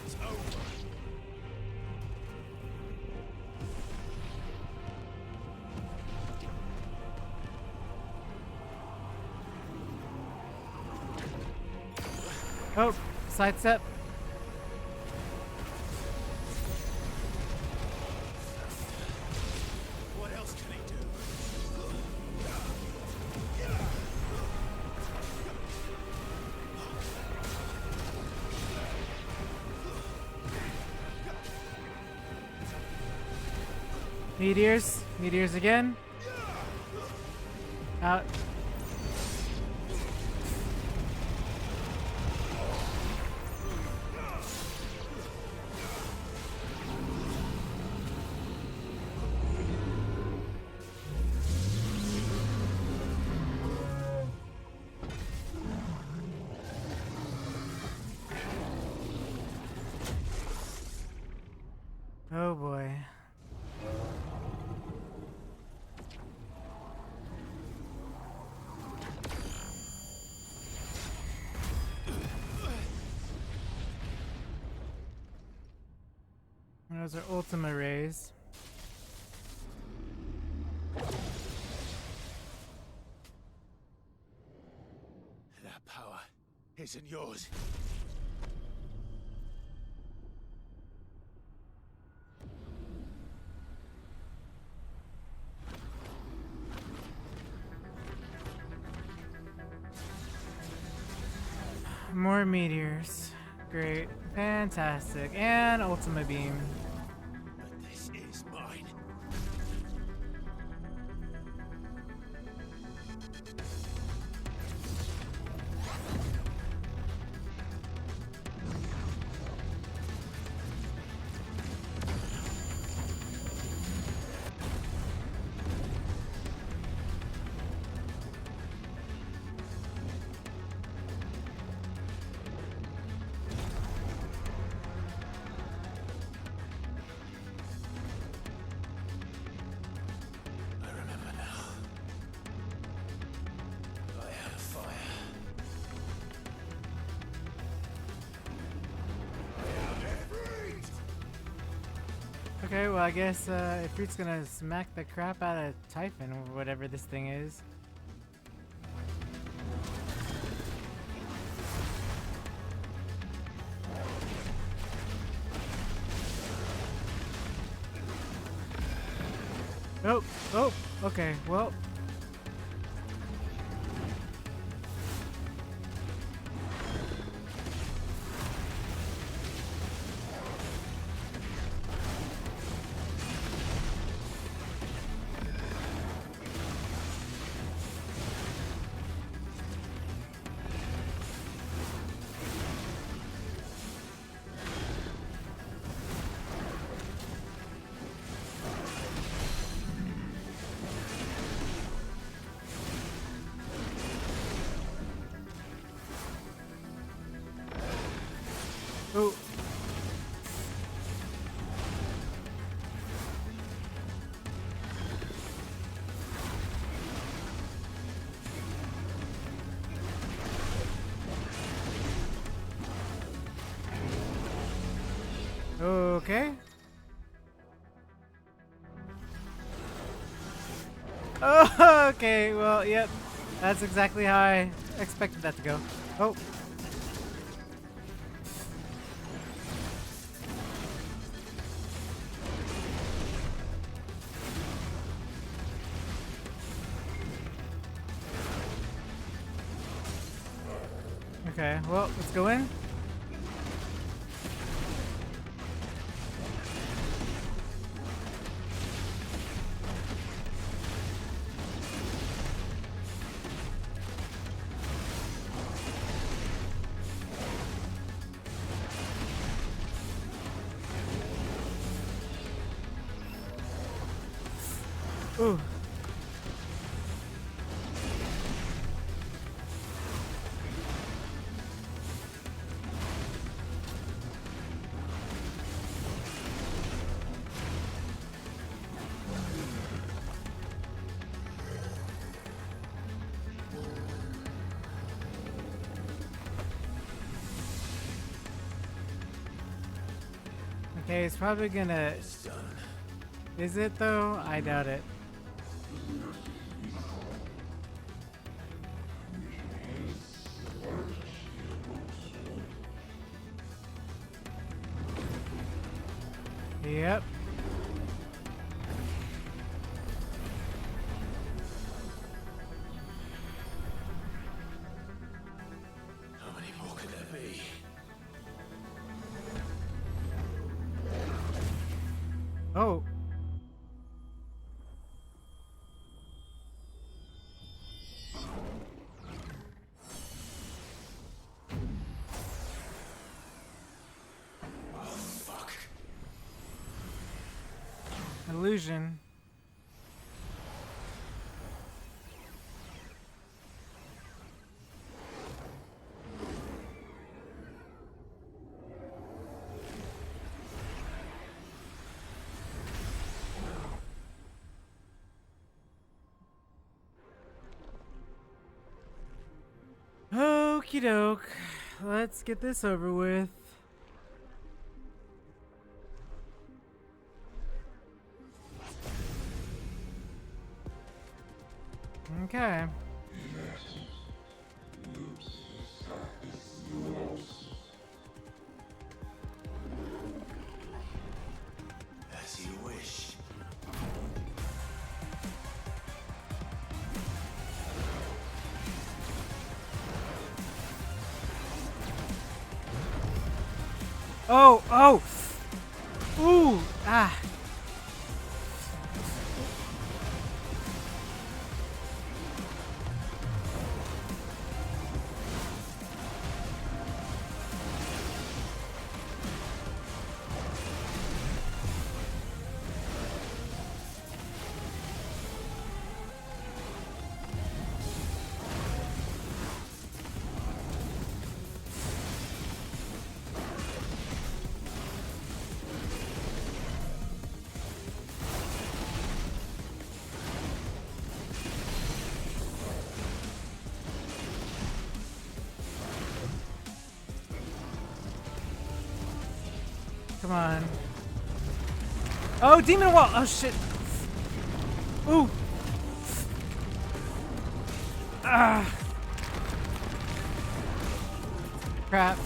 It's over. Oh, sidestep. What else can he do? Meteors. Meteors again. Out. Oh boy. Those are Ultima rays. That power isn't yours. More meteors. Great. Fantastic. And Ultima beam. But this is mine. I remember now. I had a fire. Okay, well I guess Ifrit's gonna smack the crap out of Typhon or whatever this thing is. Oh, oh, okay, well. Oh. Okay. Oh, okay. Well, yep. That's exactly how I expected that to go. Oh. Okay, well, let's go in. Ooh. Okay, it's probably gonna... Is it though? I doubt it. Yep. How many more could there be? Oh. Oh, fuck. Illusion. Okie doke. Let's get this over with. Okay. As you wish. Oh, oh! Ooh! Ah! Come on. Oh, demon wall! Oh, shit. Ooh. Ah. Crap.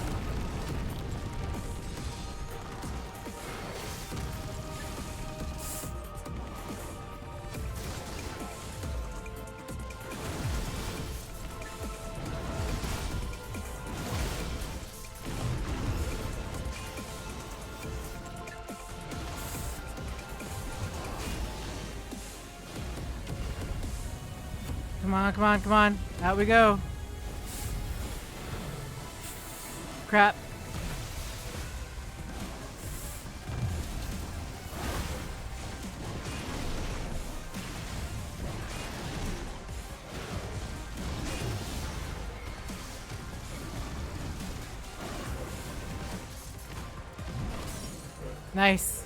Come on, come on, come on. Out we go. Crap. Nice.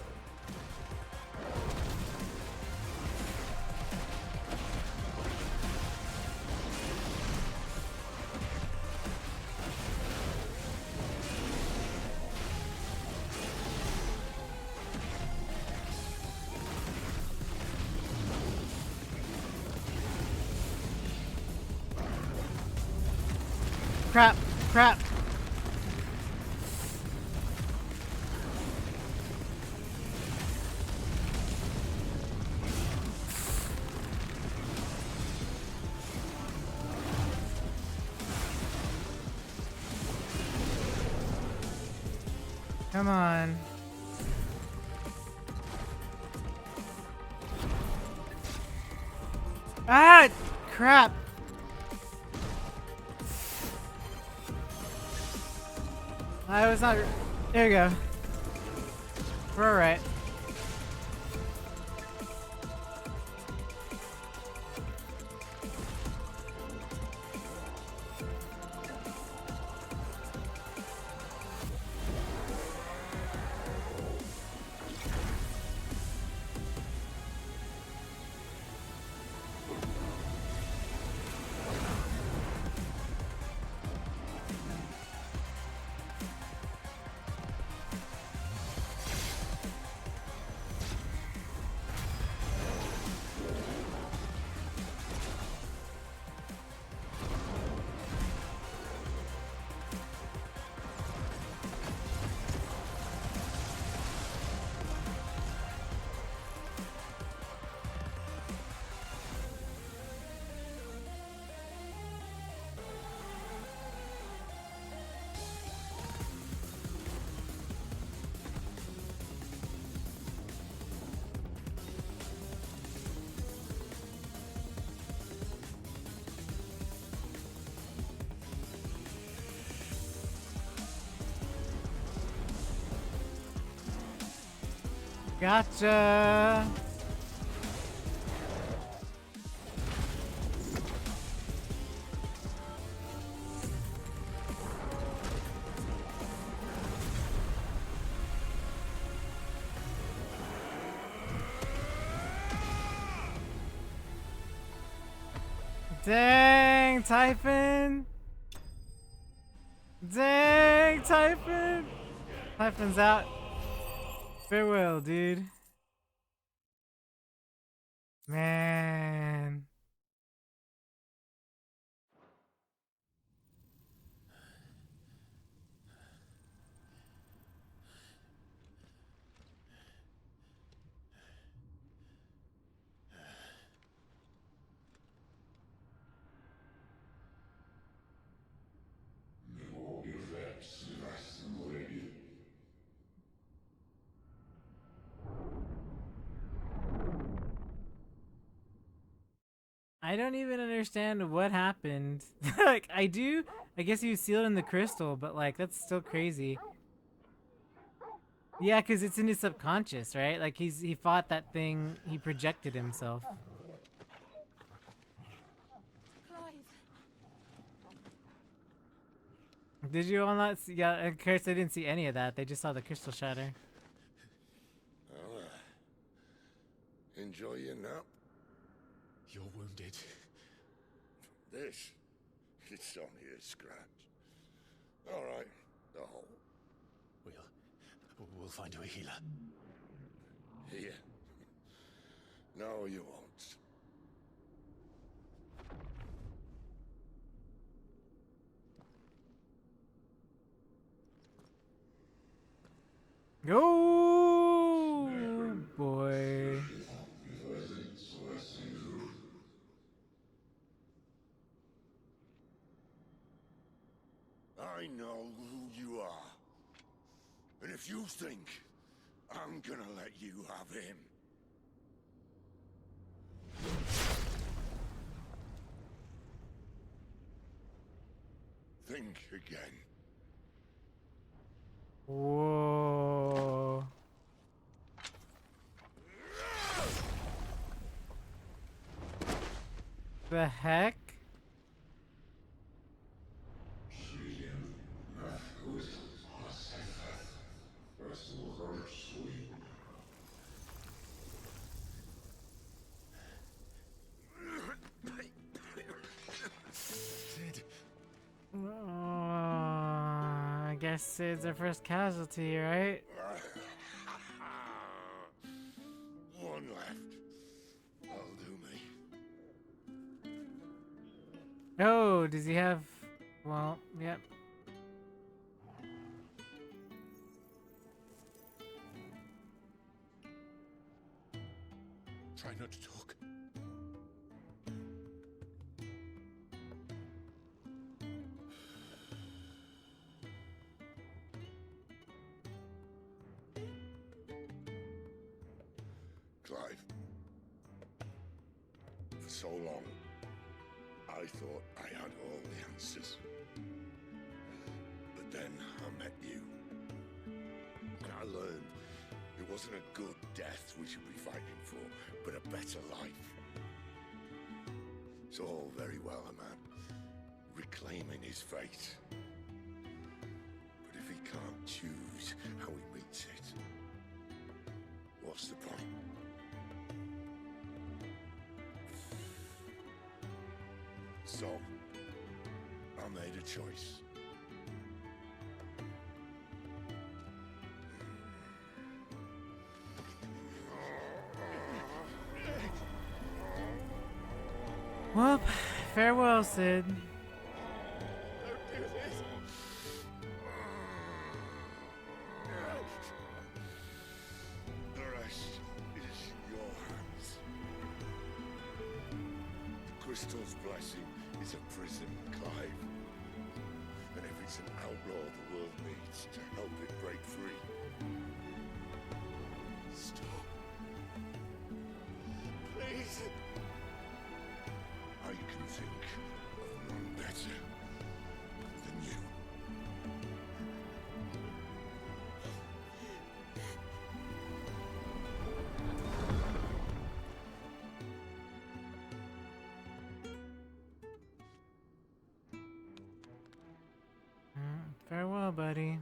Crap, crap. Come on. Ah, crap. I was not. There you go. We're alright. Gotcha. Dang, Typhon. Dang, Typhon. Typhon's out. Farewell, dude. Man. I don't even understand what happened. Like, I do. I guess he was sealed in the crystal, but like, that's still crazy. Yeah, because it's in his subconscious, right? Like, he fought that thing. He projected himself. Did you all not see? Yeah, of course they didn't see any of that. They just saw the crystal shatter. Well, enjoy your nap. You're wounded. This, it's only a scratch. All right, the hole. We'll find you a healer. Here. No, you won't. Oh boy. I know who you are. And if you think I'm gonna let you have him... think again. Whoa. The heck? I guess Sid's our first casualty, right? One left. That'll do me. Oh, does he have... Well, yep. Try not to talk. Clive. For so long, I thought I had all the answers. But then I met you. And I learned it wasn't a good death we should be fighting for, but a better life. It's all very well, a man reclaiming his fate. But if he can't choose how he meets it, what's the point? So, I made a choice. Well, farewell, Sid. The rest is in your hands. The crystal's blessing is a prison, Clive. And if it's an outlaw the world needs to help it break free. Stop. Please. I can think of one better than you. Farewell, buddy.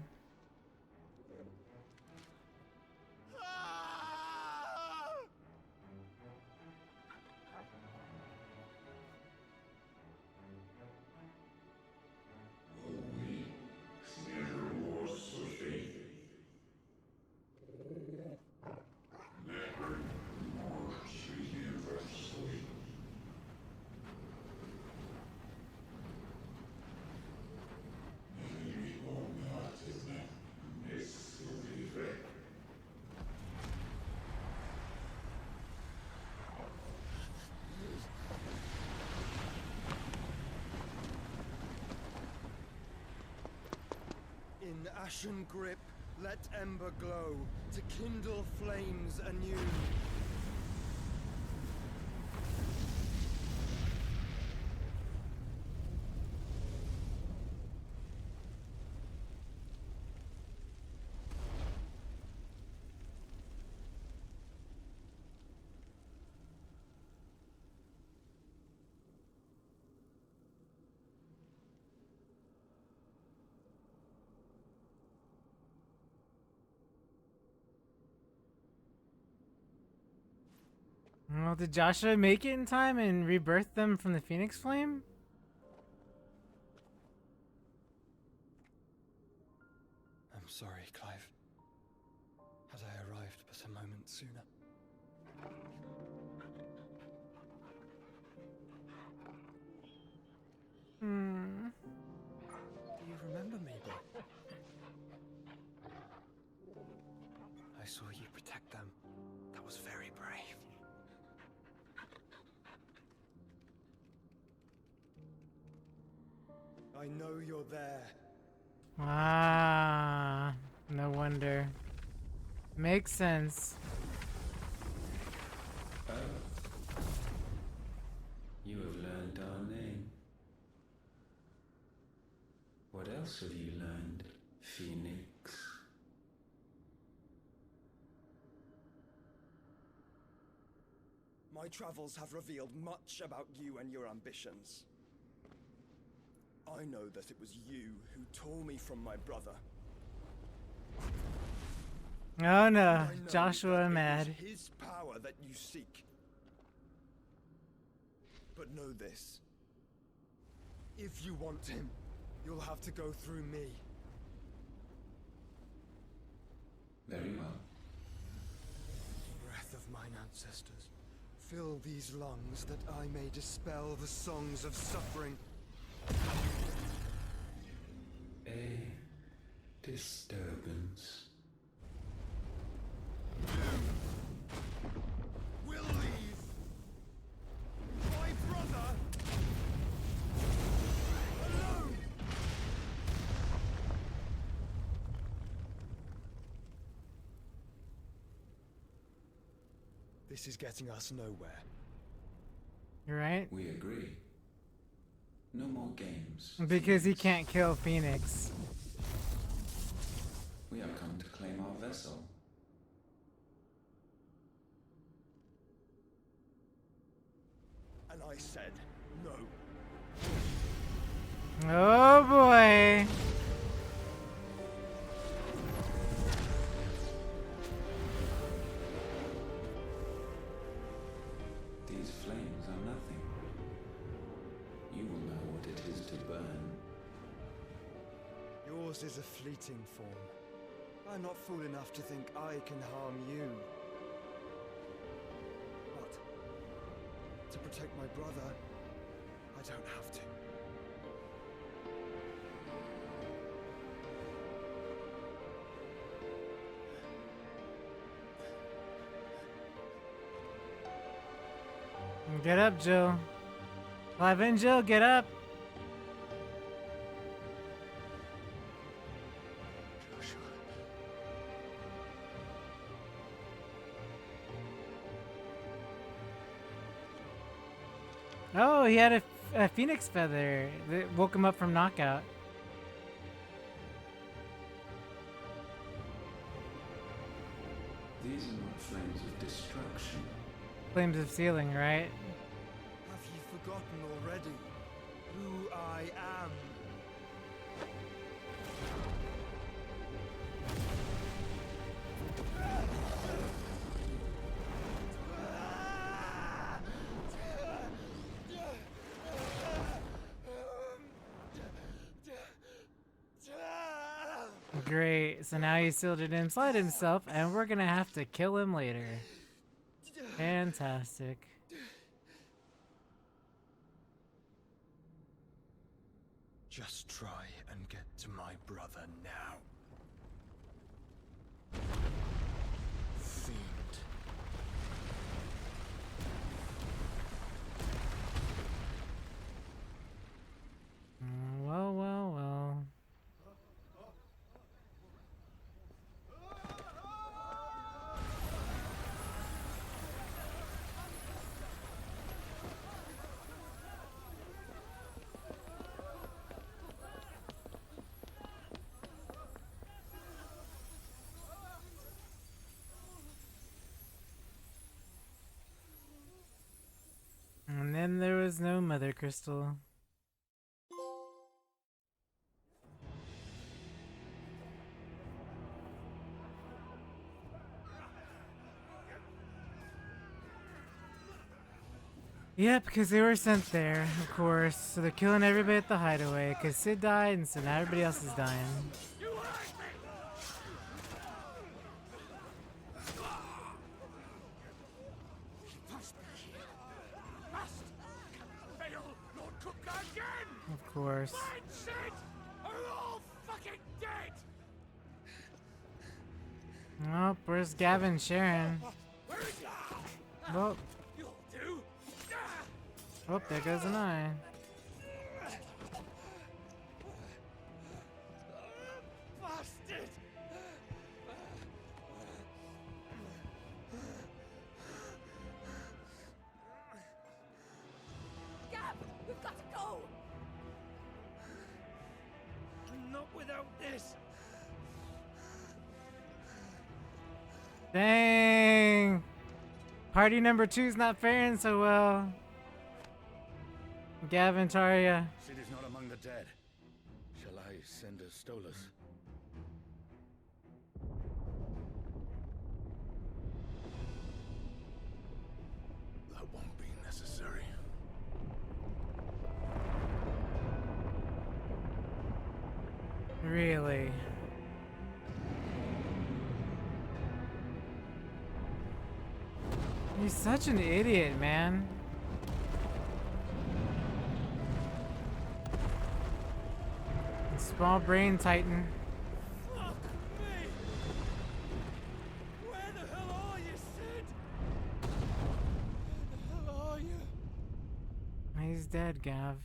In ashen grip, let ember glow, to kindle flames anew. Well, did Joshua make it in time and rebirth them from the Phoenix Flame? I'm sorry, Clive. Had I arrived but a moment sooner. Do you remember me, boy? I saw you protect them. That was very brave. I know you're there. Ah, no wonder. Makes sense. You have learned our name. What else have you learned, Phoenix? My travels have revealed much about you and your ambitions. I know that it was you who tore me from my brother. Oh no, I know Joshua that mad. It is his power that you seek. But know this. If you want him, you'll have to go through me. Very well. Breath of mine ancestors, fill these lungs that I may dispel the songs of suffering. A disturbance. We'll leave. My brother alone. This is getting us nowhere. You're right. We agree. No more games. Because he can't kill Phoenix. We have come to claim our vessel. And I said no. Oh boy. These flames are nothing. You will know what it is to burn. Yours is a fleeting form. I'm not fool enough to think I can harm you. But to protect my brother, I don't have to. Get up, Jill. Clive and Jill, get up. Oh, he had a phoenix feather that woke him up from knockout. These are not flames of destruction. Flames of sealing, right? Have you forgotten already who I am? Great, so now he sealed it inside himself, and we're gonna have to kill him later. Fantastic. Just try and get to my brother now. Fiend. Well, well, well. And then there was no Mother Crystal. Yep, because they were sent there, of course. So they're killing everybody at the hideaway. Because Sid died, and so now everybody else is dying. Of course. Oh, where's Gavin Sharon? Well. Oh, there goes an eye. Bastard! Gab, we've got to go. Not without this. Dang! Party number 2's not faring so well. Gavin, Tarja. Sid is not among the dead. Shall I send a Stolas? That won't be necessary. Really? He's such an idiot, man. Small brain titan. Fuck me! Where the hell are you, Sid? Where the hell are you? He's dead, Gav.